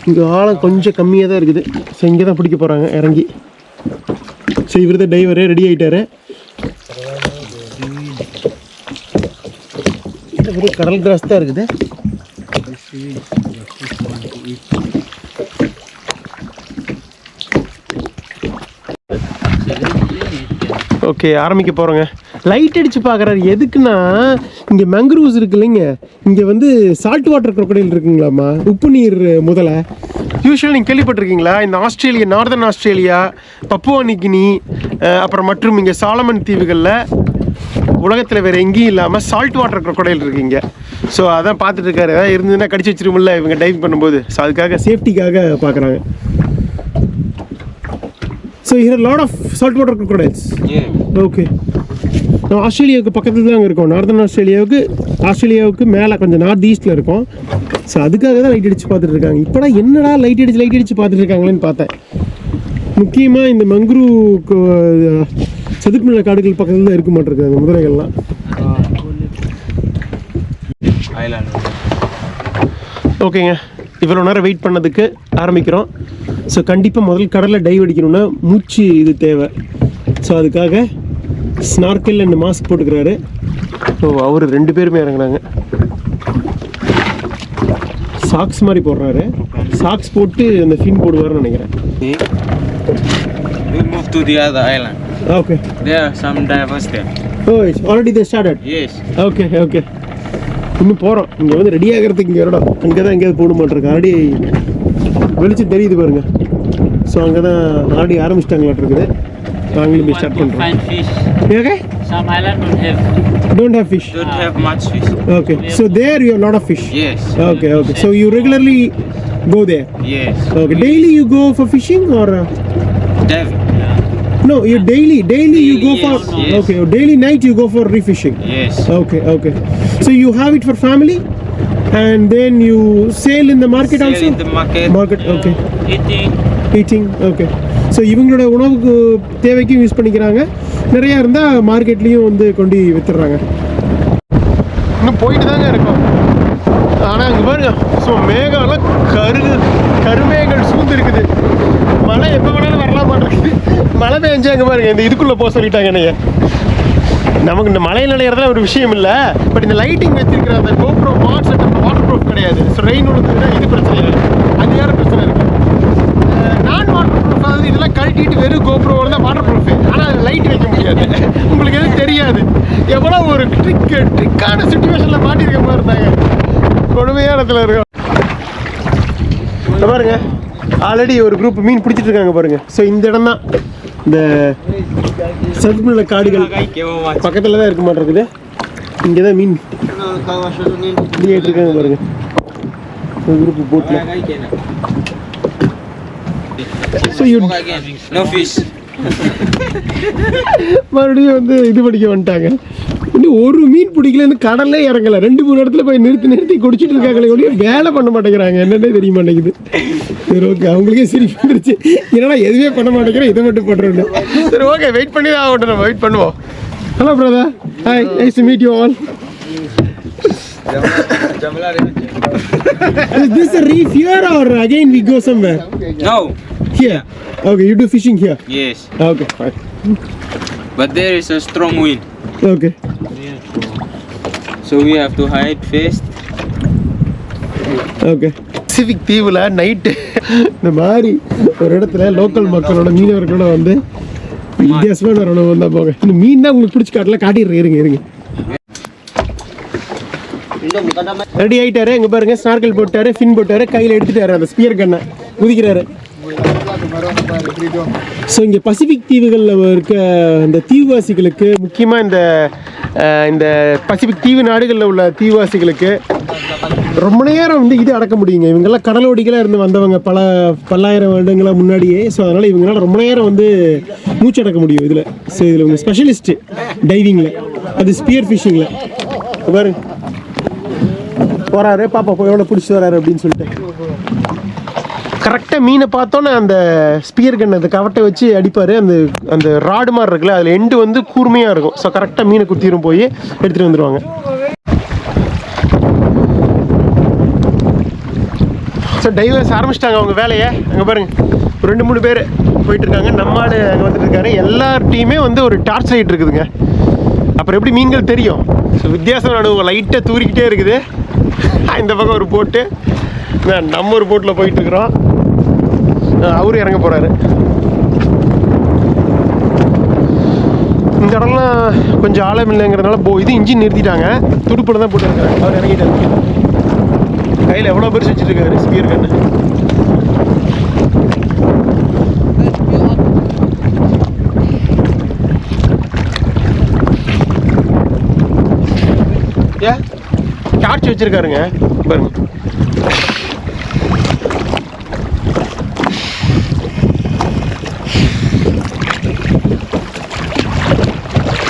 இங்கே ஆழம் கொஞ்சம் கம்மியாக தான் இருக்குது. ஸோ இங்கே தான் பிடிக்க போகிறாங்க இறங்கி. ஸோ இவர் தான் டைவரு, ரெடி ஆகிட்டாரு. ஒரு கடல் கிராஸ் தான் இருக்குது. ஓகே, ஆரம்பிக்க போகிறோங்க. லைட் அடித்து பார்க்குறாரு. எதுக்குன்னா இங்கே மேங்க்ரூவ்ஸ் இருக்கு இல்லைங்க, இங்கே வந்து சால்ட் வாட்டர் crocodile இருக்குங்களாம்மா, உப்பு நீர் முதலை. யூஸ்வலாக நீங்கள் கேள்விப்பட்டிருக்கீங்களா? இந்த Australia, northern Australia, Papua New Guinea, அப்புறம் மற்றும் இங்கே சாலமன் தீவுகளில் உலகத்தில் வேறு எங்கேயும் இல்லாமல் சால்ட் வாட்டர் crocodile இருக்குங்க. ஸோ அதான் பார்த்துட்டு இருக்காரு. ஏதாவது இருந்ததுன்னா கடிச்சு வச்சிருமில்ல இவங்க டைவ் பண்ணும்போது. ஸோ அதுக்காக சேஃப்டிக்காக பார்க்குறாங்க. So here are a lot of saltwater crocodiles. Yeah. Okay. நம்ம ஆஸ்திரேலியாவுக்கு பக்கத்தில் தான் இருக்கோம். நார்தர்ன் ஆஸ்திரேலியாவுக்கு மேலே கொஞ்சம் நார்த் ஈஸ்ட்டில் இருக்கும். ஸோ அதுக்காக தான் லைட் அடித்து பார்த்துட்டு இருக்காங்க. இப்போலாம் என்னடா லைட் அடித்து பார்த்துட்டு இருக்காங்களேன்னு பார்த்தேன். முக்கியமாக இந்த மங்க்ரூ சதுப்பு நில காடுகள் பக்கத்தில் தான் இருக்க மாட்டிருக்காங்க முதலைகள்லாம். ஓகேங்க, இவ்வளோ நேரம் வெயிட் பண்ணதுக்கு ஆரம்பிக்கிறோம். ஸோ கண்டிப்பாக முதல் கடலில் டைவ் அடிக்கணும்னா மூச்சு இது தேவை. ஸோ அதுக்காக ஸ்னார்க்கல் அண்ட் மாஸ்க் போட்டுக்கிறாரு. ஸோ அவர் 2 பேருமே இறங்குறாங்க. சாக்ஸ் மாதிரி போடுறாரு. சாக்ஸ் போட்டு அந்த ஃபின் போடுவார்னு நினைக்கிறேன். We move to the other island. ஓகே. There are some divers there. Oh, it's already they started. Yes. Okay okay. இன்னும் போகிறோம். இங்கே வந்து ரெடி ஆகிறதுக்கு இங்கே இடம் அங்கே தான் எங்கேயாவது போட மாட்டிருக்கு. ஆல்ரெடி வெளிச்சம் தெரியுது பாருங்க. ஸோ அங்கே தான் ஆல்ரெடி ஆரம்பிச்சிட்டாங்களாட்டு இருக்குது. நாங்களும் போய் ஸ்டார்ட் பண்ணுறோம். Find fish. Okay? Some island Don't have fish. don't have much fish. Okay. So there you have a lot of fish. Yes. Okay. So you regularly go there. Yes. Okay. Daily you go for fishing or? Diving. No, you daily you go for. Yes. Okay. Daily night you go for refishing. Yes. Okay. So you have it for family, and then you sell in the market Sell also. in the market. Market. Okay. Eating. Okay. So இவங்களோட உணவுக்கு தேவைக்கும் use பண்ணிக்கிறாங்க. நிறையா இருந்தால் மார்க்கெட்லேயும் வந்து கொண்டு வித்துடுறாங்க. இன்னும் போயிட்டு தாங்க இருக்கோம். ஆனால் அங்கே பாருங்க, ஸோ மேகம்லாம் கருமேகங்கள் சூழ்ந்து இருக்குது. மழை எப்போ வேணாலும் வரலாம் மாட்டேங்குது. மழை பெஞ்சா அங்கே பாருங்க, இந்த இதுக்குள்ளே போக சொல்லிட்டாங்க. என்னைய நமக்கு இந்த மழை நிலையிறதுலாம் ஒரு விஷயம் இல்லை. பட் இந்த லைட்டிங் வச்சிருக்கிற அந்த கோப்ரோ வாட்டர் ப்ரூஃப் கிடையாது. ஸோ ரெயின் விழுந்ததுன்னா இது பிரச்சனை இல்லை, அது வேறு பிரச்சனை இருக்குது. நான் வாட்டர் ப்ரூஃப், அதாவது இதெல்லாம் கழட்டிட்டு வெறும் கோப்ரோவில் தான் வாட்டர் ப்ரூஃபு. ஆனால் அது லைட் வைக்க முடியாது. உங்களுக்கு எதுவும் தெரியாது. எவ்வளோ ஒரு ட்ரிக்கான சுச்சுவேஷனில் மாட்டியிருக்க மாதிரி இருந்தாங்க. கொடுமையான இடத்துல இருக்கோம். பாருங்க, ஆல்ரெடி ஒரு குரூப் மீன் பிடிச்சிட்டு இருக்காங்க பாருங்க. ஸோ இந்த இடம் தான் இந்த சதுப்பு நில காடுகள் பக்கத்தில் தான் இருக்க மாட்டேங்குது. இங்கே தான் மீன் பிடிச்சிட்டு இருக்காங்க பாருங்க. குரூப் போட்டில். So you No fish. மறுபடியும் வந்து இது படிக்க வந்துட்டாங்க. இன்னும் ஒரு மீன் பிடிக்கலன்னு கடல்லே இறங்கலை. 2-3 இடத்துல போய் நிறுத்தி குடிச்சிட்டு இருக்காங்களே ஒழிய வேலை பண்ண மாட்டேங்கிறாங்க. என்னன்னே தெரிய மாட்டேங்குது. சரி, ஓகே, அவங்களுக்கே சரி வந்துருச்சு. என்னடா எதுவுமே பண்ண மாட்டேங்கிறேன், இதை மட்டும் பண்ணுறோன்னு. சரி, ஓகே, வெயிட் பண்ணி தான் ஆகட்டும். நம்ம வெயிட் பண்ணுவோம். Hello brother, hi, nice to meet you all. Is this a reef here or again we go somewhere? No. Here. Okay, you do fishing here? Yes. Okay, fine. But there is a strong wind. Okay. So we have to hide first. Okay. Pacific தீவில் night இந்த மாதிரி ஒரு இடத்துல local மக்களோட மீனவர்களோட வந்து வித்தியாசமான ஒரு உணவு வந்தால் போங்க. இந்த மீன் தான் உங்களுக்கு பிடிச்சி காட்டல காட்டிடுறேன். இருங்க. ரெடி ஆகிட்டாரு. இங்கே பாருங்க, ஸ்னார்க்கல் போட்டாரு, ஃபின் போட்டாரு, கையில் எடுத்துட்டாரு அந்த ஸ்பியர் கன்னை குதிக்கிறாரு. ஸோ இங்கே பசிபிக் தீவுகளில் இருக்க இந்த தீவுவாசிகளுக்கு, முக்கியமாக இந்த பசிபிக் தீவு நாடுகளில் உள்ள தீவுவாசிகளுக்கு ரொம்ப நேரம் வந்து இது அடக்க முடியுங்க. இவங்கெல்லாம் கடலோடிகளாக இருந்து வந்தவங்க பல்லாயிரம் வருடங்களாக முன்னாடியே. ஸோ அதனால் இவங்களால ரொம்ப நேரம் வந்து மூச்சு அடக்க முடியும் இதில். ஸோ இதில் இவங்க ஸ்பெஷலிஸ்ட்டு டைவிங்கில், அது ஸ்பியர் ஃபிஷிங்கில். பாருங்க, போகிறாரு, பாப்பா போய் எவ்வளோ பிடிச்சி வராரு அப்படின்னு சொல்லிட்டு. கரெக்டாக மீனை பார்த்தோன்னே அந்த ஸ்பியர் கன் அந்த கவட்டை வச்சு அடிப்பார். அந்த ராடு மாதிரி இருக்குல்ல, அதில் எண்டு வந்து கூர்மையாக இருக்கும். ஸோ கரெக்டாக மீனை குத்திரும் போய் எடுத்துகிட்டு வந்துடுவாங்க. ஸோ டைவர்ஸ் ஆரம்பிச்சிட்டாங்க அவங்க வேலையை. அங்கே பாருங்கள், ஒரு 2-3 பேர் போயிட்டுருக்காங்க. நம்ம ஆள் அங்கே வந்துட்டு இருக்காரு. எல்லார்ட்டையுமே வந்து ஒரு டார்ச் லைட் இருக்குதுங்க. அப்புறம் எப்படி மீன்கள் தெரியும்? ஸோ வித்தியாசம் அனுபவம். லைட்டாக தூரிக்கிட்டே இருக்குது. இந்த பக்கம் ஒரு போட்டு, நம்ம ஒரு போட்டில் போயிட்டுருக்குறோம். அவரும் இறங்க போகிறாரு. இந்த இடம்லாம் கொஞ்சம் ஆழம் இல்லைங்கிறதுனால இது இன்ஜின் நிறுத்திட்டாங்க. துடுப்பில் தான் போட்டுருக்காரு. அவர் இறங்கிட்டாரு. கையில் எவ்வளோ பெருசு வச்சுருக்காரு ஸ்பியர் கன்று. டார்ச் வச்சுருக்காருங்க பாருங்க.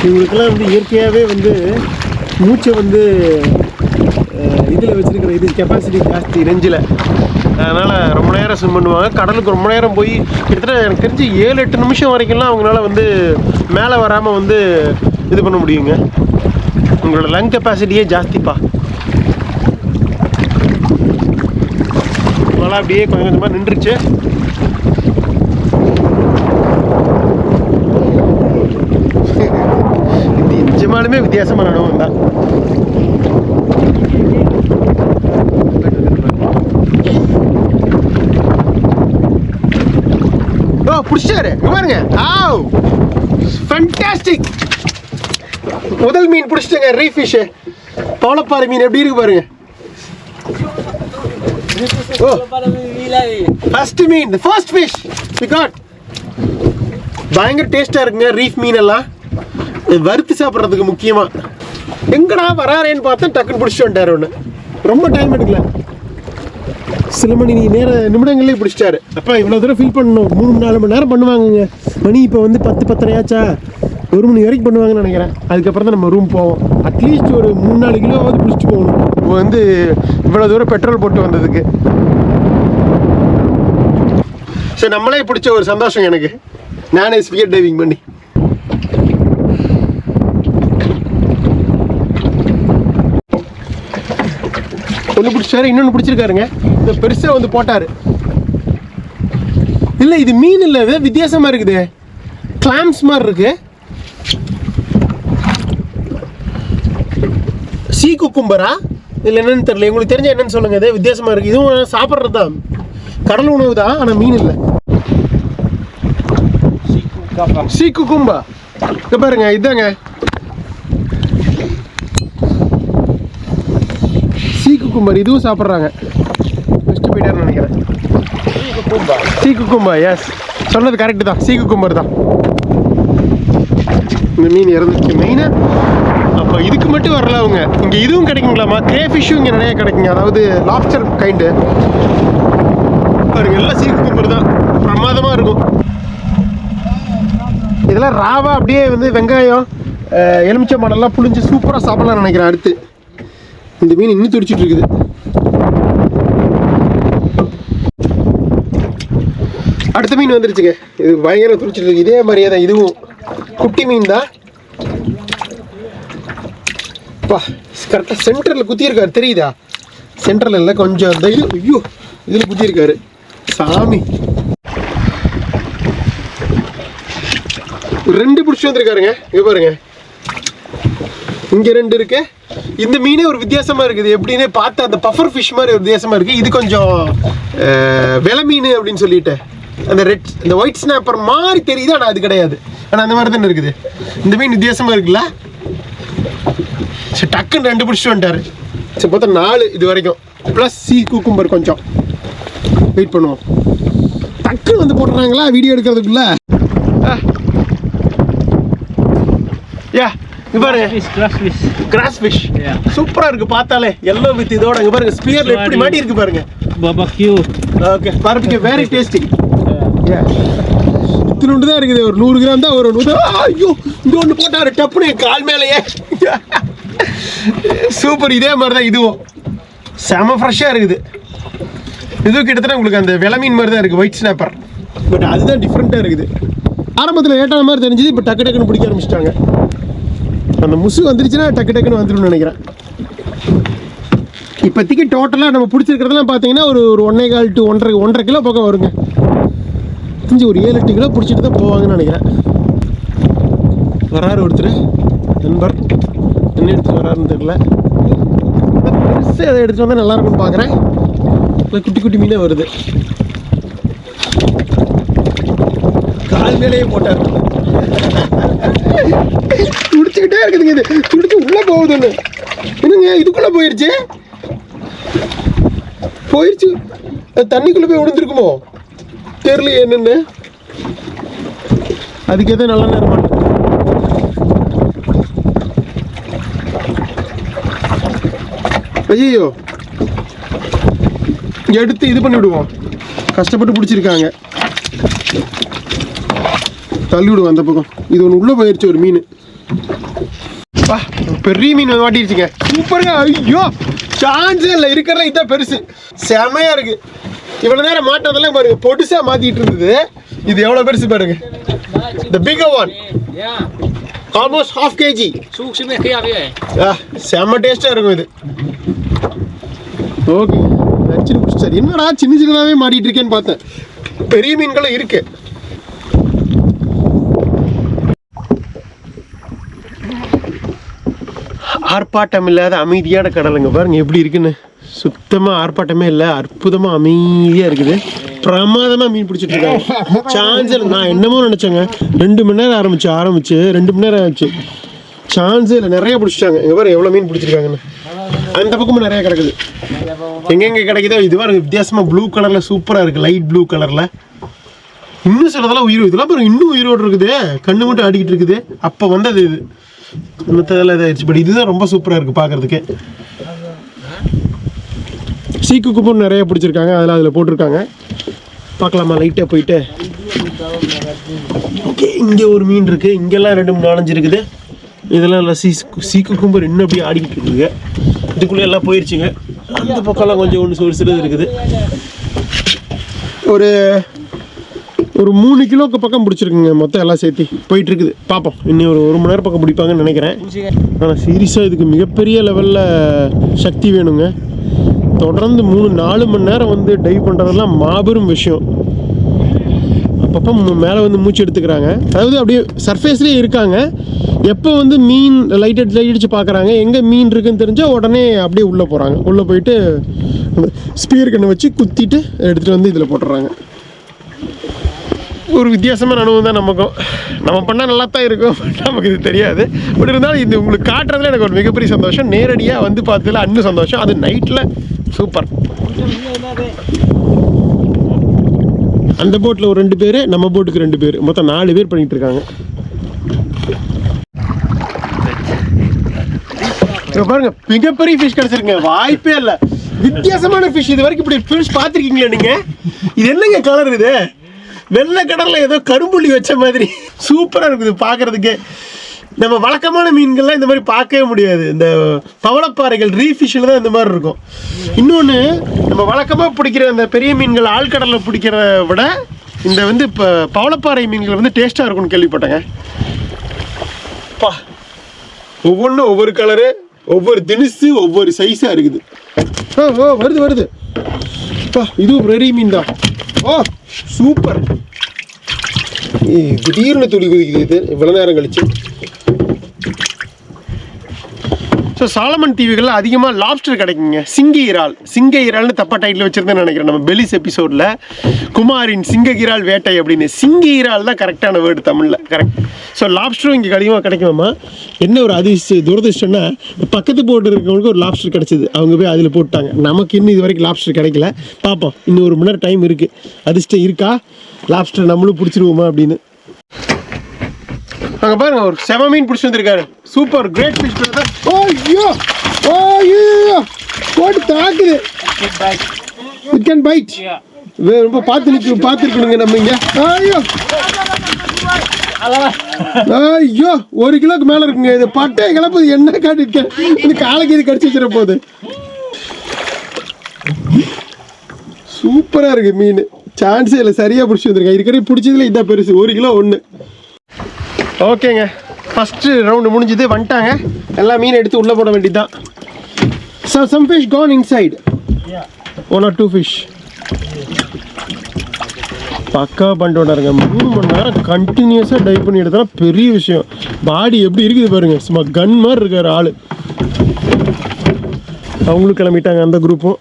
இவங்களுக்கெல்லாம் வந்து இயற்கையாகவே வந்து மூச்சை வந்து இதில் வச்சுருக்கிற இது கெப்பாசிட்டி ஜாஸ்தி நெஞ்சில். அதனால் ரொம்ப நேரம் ஸ்விம் பண்ணுவாங்க. கடலுக்கு ரொம்ப நேரம் போய் கிட்டத்தட்ட எனக்கு தெரிஞ்சு 7-8 நிமிஷம் வரைக்கும்லாம் அவங்களால வந்து மேலே வராமல் வந்து இது பண்ண முடியுங்க. உங்களோட லங் கெப்பாசிட்டியே ஜாஸ்திப்பா. மழை அப்படியே கொஞ்சம் கொஞ்சமாக நின்றுச்சு. இது நிஜமாலுமே வித்தியாசமான அனுபவம் தான். ஓ பிடிச்சாரு பாருங்க. ஆவ் ஃபேண்டாஸ்டிக். முதல் மீன் பிடிச்சிட்டேங்க. ரீ ஃபிஷ் பவளப்பாறை மீன் எப்படி இருக்கு பாருங்க. ஓ ஃபர்ஸ்ட் மீன், the first fish we got. பயங்கர டேஸ்டா இருக்குங்க ரீஃப் மீன் எல்லாம். வறுத்து சாப்பிட்றதுக்கு முக்கியமா. எங்கடா வராரேன்னு பார்த்தா டக்குன்னு பிடிச்சிட்டு வந்துட்டாரு. ஒன்று ரொம்ப டைம் எடுக்கல, சில மணி நிமிடங்களே பிடிச்சிட்டாரு. அப்போ இவ்வளோ தூரம் ஃபீல் பண்ணணும். 3-4 மணி நேரம் பண்ணுவாங்கங்க. மணி இப்போ வந்து 10-10:30 ஆச்சா. 1 மணி வரைக்கும் பண்ணுவாங்கன்னு நினைக்கிறேன். அதுக்கப்புறம் தான் நம்ம ரூம் போவோம். அட்லீஸ்ட் ஒரு 3-4 கிலோவாவது பிடிச்சிட்டு போகணும். இப்போ வந்து இவ்வளோ தூரம் பெட்ரோல் போட்டு வந்ததுக்கு. சரி, நம்மளே பிடிச்ச ஒரு சந்தோஷம் எனக்கு. நானே ஸ்பியர் டைவிங் பண்ணி. ஒன்று பிடிச்சாரு, இன்னொன்று பிடிச்சிருக்காருங்க. இந்த பெருசாக வந்து போட்டார். இல்லை இது மீன் இல்லை, இது வித்தியாசமாக இருக்குது. கிளாம்ஸ் மாதிரி இருக்கு. சீ குக்கும்பரா இல்லை என்னன்னு தெரியல. உங்களுக்கு தெரிஞ்ச என்னன்னு சொல்லுங்க. இது வித்தியாசமாக இருக்குது. இதுவும் சாப்பிட்றது தான், கடல் உணவு தான், ஆனால் மீன் இல்லை. சீ குக்கும்பா இங்கே பாருங்க. இதாங்க சீ குக்கும்பர். இதுவும் சாப்பிட்றாங்க. நெக்ஸ்ட் போயிட்டாருன்னு நினைக்கிறேன். சீ குக்கும்பா. எஸ், சொன்னது கரெக்டு தான். சீ குக்கும்பர் தான். இந்த மீன் இறந்துச்சு மெயினாக. அப்போ இதுக்கு மட்டும் வரல அவங்க. இங்கே இதுவும் கிடைக்குங்களாமா. கிரே ஃபிஷ்ஷும் இங்கே நிறைய கிடைக்குங்க. அதாவது லாப்ஸ்டர் கைண்டு. பாருங்க, எல்லாம் சீ குக்கும்பர் தான். பிரமாதமாக இருக்கும். இதெல்லாம் ராவா அப்படியே வந்து வெங்காயம் எலுமிச்சை மடலாம் புளிஞ்சு சூப்பராக சாப்பிடலாம்னு நினைக்கிறேன். அடுத்து இந்த மீன் இன்னும் துடிச்சிட்டு இருக்குது. அடுத்த மீன் வந்துருச்சுங்க. இது பயங்கர துடிச்சிட்டு இருக்கு. இதே மாதிரியே தான் இதுவும். குட்டி மீன் தான். கரெக்டாக சென்டரில் குத்தியிருக்காரு, தெரியுதா? சென்டரில் இல்லை, கொஞ்சம் அந்த இது. ஐயோ, இதில் குத்தியிருக்காரு சாமி. 2 பிடிச்சி வந்துருக்காருங்க. இங்கே பாருங்க, இங்கே 2 இருக்கு. இந்த மீனே ஒரு வித்தியாசமாக இருக்குது. எப்படின்னு பார்த்தா அந்த பஃபர் ஃபிஷ் மாதிரி ஒரு வித்தியாசமாக இருக்குது. இது கொஞ்சம் வெலை மீன் அப்படின்னு சொல்லிட்டு அந்த ரெட், இந்த ஒயிட் ஸ்னாப்பர் மாதிரி தெரியுது, ஆனால் அது கிடையாது. ஆனால் அந்த மாதிரி தானே இருக்குது. இந்த மீன் வித்தியாசமாக இருக்குல்ல. சரி, டக்குன்னு 2 பிடிச்சிட்டு வந்துட்டாரு. சரி, பார்த்தா 4 இது வரைக்கும். ப்ளஸ் சீ குக்கும்பர் கொஞ்சம் வெயிட் பண்ணுவோம். டக்குன்னு வந்து போட்டுறாங்களா வீடியோ எடுக்கிறதுக்குள்ள. இங்க பாருங்க, கிராஸ் ஃபிஷ் சூப்பரா இருக்கு பார்த்தாலே. எல்லோ வித் இதோட இங்க பாருங்க ஸ்பியர்ல எப்படி மாட்டி இருக்கு பாருங்க. Barbecue. Okay, barbecue very tasty. இத்தினுண்டு தான் இருக்குது. ஒரு 100 கிராம் தான் வரும். ஐயோ, இங்க ஒன்று போட்டாரு டப்புனு கால் மேலேயே. சூப்பர். இதே மாதிரி தான் இதுவும். செம ஃப்ரெஷ்ஷாக இருக்குது. இதுவும் கிட்டத்தட்ட உங்களுக்கு அந்த வெலை மீன் மாதிரி தான் இருக்குது, ஒயிட் ஸ்னாப்பர். பட் அதுதான் டிஃப்ரெண்ட்டாக இருக்குது. ஆரம்பத்தில் லேட்டான மாதிரி தெரிஞ்சுது. இப்போ டக்கு டக்குன்னு பிடிக்க ஆரம்பிச்சிட்டாங்க. அந்த முசு வந்துருச்சுன்னா டக்கு டக்குன்னு வந்துடும் நினைக்கிறேன். இப்போதைக்கு டோட்டலாக நம்ம பிடிச்சிருக்கிறதெல்லாம் பார்த்தீங்கன்னா ஒரு 1.25 to 1.5 கிலோ பக்கம் வருங்க. தெரிஞ்சு ஒரு 7-8 கிலோ பிடிச்சிட்டு தான் போவாங்கன்னு நினைக்கிறேன். வராரு ஒருத்தர் நண்பர். என்ன எடுத்துகிட்டு வராருன்னு தெரியல. பெருசு அதை எடுத்துகிட்டு வந்தால் நல்லாயிருக்கும்னு பார்க்குறேன். இல்லை, குட்டி குட்டி மீனே வருது. கால் மேலேயே போட்டார். துடிச்சுக்கிட்டே இருக்குதுங்க. இது துடிச்சு உள்ள போகுதுன்னு என்னங்க இதுக்குள்ள போயிருச்சு. தண்ணிக்குள்ள போய் விழுந்துருக்குமோ தெரியல என்னன்னு. அதுக்கு எதோ நல்ல நேரம் ஐயோ எடுத்து இது பண்ணி விடுவோம். கஷ்டப்பட்டு பிடிச்சிருக்காங்க. தள்ளி விடுவோம் அந்த பக்கம். இது ஒன்று உள்ளே போயிடுச்சு ஒரு மீன். பெரிய மீன் மாட்டிருச்சுங்க. சூப்பருங்க. ஐயோ சான்ஸே இல்லை. இருக்கிறதுல இதுதான் பெருசு. செமையா இருக்கு. இவ்வளோ நேரம் மாட்டதெல்லாம் பாருங்க பொடிசா மாத்திட்டு இருந்தது. இது எவ்வளோ பெருசு பாருங்க. The bigger one. Almost half kg. செம்ம டேஸ்டா இருக்கும் இது. ஓகே நச்சுன்னு பிடிச்சாரு. என்னடா சின்ன சின்னதாகவே மாட்டிட்டு இருக்கேன்னு பார்த்தேன். பெரிய மீன்களும் இருக்கு. ஆர்ப்பாட்டம் இல்லாத அமைதியான கடலுங்க. பாருங்க எப்படி இருக்குன்னு. சுத்தமாக ஆர்ப்பாட்டமே இல்லை. அற்புதமாக அமைதியாக இருக்குது. பிரமாதமாக மீன் பிடிச்சிட்டு இருக்காங்க. சான்ஸில் நான் என்னமோ நினச்சேங்க 2 மணி நேரம் ஆரம்பிச்சு 2 மணி நேரம் ஆச்சு. சான்ஸே இல்லை. நிறைய பிடிச்சிட்டாங்க. இங்கே பாரு எவ்வளோ மீன் பிடிச்சிருக்காங்கன்னு. அந்த பக்கமும் நிறைய கிடக்குது. எங்கெங்கே கிடைக்குதோ இது பாருங்க வித்தியாசமாக ப்ளூ கலரில் சூப்பராக இருக்குது. லைட் ப்ளூ கலரில். இன்னும் சிலதெல்லாம் உயிர். இதெல்லாம் பாருங்க இன்னும் உயிரோடு இருக்குது. கண்ணு மட்டும் ஆடிக்கிட்டு இருக்குது. அப்போ வந்தது இது. மற்றதெல்லாம் இதாகிடுச்சு. பட் இதுதான் ரொம்ப சூப்பராக இருக்குது பார்க்குறதுக்கு. சீக்கு குப்பம் நிறைய பிடிச்சிருக்காங்க. அதில் போட்டிருக்காங்க. பார்க்கலாமா லைட்டாக போயிட்டு. ஓகே இங்கே ஒரு மீன் இருக்குது. இங்கெல்லாம் 2 3 4 இருக்குது. இதெல்லாம் இல்லை. சீக்கு கும்பர் இன்னும் அப்படியே ஆடிக்கிட்டு இருக்குங்க. இதுக்குள்ளே எல்லாம் போயிடுச்சுங்க. அந்த பக்கம்லாம் கொஞ்சம் ஒரு சிலது இருக்குது. ஒரு 3 கிலோக்கு பக்கம் பிடிச்சிருக்குங்க மொத்தம் எல்லாம் சேர்த்து போயிட்டு இருக்குது. பார்ப்போம் இன்னும் ஒரு 1 மணி நேரம் பக்கம் பிடிப்பாங்கன்னு நினைக்கிறேன். ஆனால் சீரியஸாக இதுக்கு மிகப்பெரிய லெவலில் சக்தி வேணுங்க. தொடர்ந்து 3-4 மணி நேரம் வந்து டைவ் பண்ணுறதெல்லாம் மாபெரும் விஷயம். அப்பப்போ மேலே வந்து மூச்சு எடுத்துக்கிறாங்க. அதாவது அப்படியே சர்ஃபேஸ்லேயே இருக்காங்க. எப்போ வந்து மீன் லைட் அடிச்சு பார்க்குறாங்க, எங்கே மீன் இருக்குன்னு தெரிஞ்சால் உடனே அப்படியே உள்ளே போகிறாங்க. உள்ளே போயிட்டு ஸ்பீர் கண்ணை வச்சு குத்திட்டு எடுத்துகிட்டு வந்து இதில் போட்டுறாங்க. ஒரு வித்தியாசமான அனுபவம் தான் நமக்கும். நம்ம பண்ணால் நல்லா தான் இருக்கும். நமக்கு இது தெரியாது. பட் இருந்தாலும் இது உங்களுக்கு காட்டுறதுல எனக்கு ஒரு மிகப்பெரிய சந்தோஷம். நேரடியாக வந்து பார்த்ததுல இன்னும் சந்தோஷம். அது நைட்டில் சூப்பர். அந்த போட்டில் ஒரு 2 பேர், நம்ம போட்டுக்கு 2 பேர், மொத்தம் 4 பேர் பண்ணிகிட்டு இருக்காங்க. பாருங்க மிகப்பெரிய ஃபிஷ் கிடைச்சிருங்க. வாய்ப்பே இல்லை. வித்தியாசமான ஃபிஷ். இது வரைக்கும் இப்படி ஃபிஷ் பார்த்துருக்கீங்களா நீங்கள்? இது என்னங்க கலர் இது? வெள்ளை கடலில் ஏதோ கரும்புள்ளி வச்ச மாதிரி சூப்பராக இருக்குது பார்க்குறதுக்கு. நம்ம வழக்கமான மீன்கள்லாம் இந்த மாதிரி பார்க்கவே முடியாது. இந்த பவளப்பாறைகள் ரீஃபிஷ்ஷில் தான் இந்த மாதிரி இருக்கும். இன்னொன்று நம்ம வழக்கமாக பிடிக்கிற அந்த பெரிய மீன்கள் ஆழ்கடலில் பிடிக்கிறத விட இந்த வந்து இப்போ பவளப்பாறை மீன்கள் வந்து டேஸ்ட்டாக இருக்கும்னு கேள்விப்பட்டேங்க. பா ஒவ்வொன்றும் ஒவ்வொரு கலரு, ஒவ்வொரு தினுசு, ஒவ்வொரு சைஸாக இருக்குது. வருது பா. இதுவும் பெரிய மீன் தான். சூப்பர். திடீர்னு துளி குதிக்குது இவ்வளோ நேரம் கழிச்சு. ஸோ சாலமன் தீவுகளில் அதிகமாக லாப்ஸ்டர் கிடைக்குங்க. சிங்க இறால்னு தப்பா டைட்டில் வச்சுருந்தேன்னு நினைக்கிறேன். நம்ம பெலிஸ் எபிசோடில் குமாரின் சிங்க இறால் வேட்டை அப்படின்னு. சிங்க இறால் தான் கரெக்டான வேர்டு தமிழில். கரெக்ட். ஸோ லாப்ஸ்டரும் இங்கே அதிகமாக கிடைக்குமாம்மா. என்ன ஒரு துரதிர்ஷ்டம்னா பக்கத்து போட்டு இருக்கவங்களுக்கு ஒரு லாப்ஸ்டர் கிடச்சிது. அவங்க போய் அதில் போட்டாங்க. நமக்கு இன்னும் இது வரைக்கும் லாப்ஸ்டர் கிடைக்கல. பார்ப்போம் இன்னும் 1 மணி நேரம் டைம் இருக்குது. அதிர்ஷ்டம் இருக்கா லாப்ஸ்டர் நம்மளும் பிடிச்சிருவோமா அப்படின்னு. அங்கே பாருங்க ஒரு செம மீன் பிடிச்சி வந்திருக்காரு. Super great fish. போட்டு தாக்குது. It can bite. ரொம்ப பார்த்துருக்கணுங்க நம்ம இங்கே. ஐயோ 1 கிலோக்கு மேலே இருக்குங்க. இது பட்டை கிளப்புது. என்ன காட்டிருக்கேன். இந்த காலைக்கு இது கடிச்சு வச்சிட போகுது. சூப்பராக இருக்கு மீன். சான்ஸே இல்லை. சரியாக பிடிச்சி வந்திருக்கேன். இருக்கிற பிடிச்சதுல இதான் பெருசு. 1 கிலோ 1. ஓகேங்க ஃபஸ்ட்டு ரவுண்டு முடிஞ்சுது. வந்துட்டாங்க. எல்லா மீன் எடுத்து உள்ளே போட வேண்டியது தான். Some fish gone inside. 1 or 2 fish. பக்கா பண்ணிட்டு வந்தாருங்க. 3 மணி நேரம் கண்டினியூஸாக டைவ் பண்ணி எடுத்தாலும் பெரிய விஷயம். பாடி எப்படி இருக்குது பாருங்க. சும்மா கன் மாதிரி இருக்கார் ஆள். அவங்களும் கிளம்பிட்டாங்க அந்த குரூப்பும்.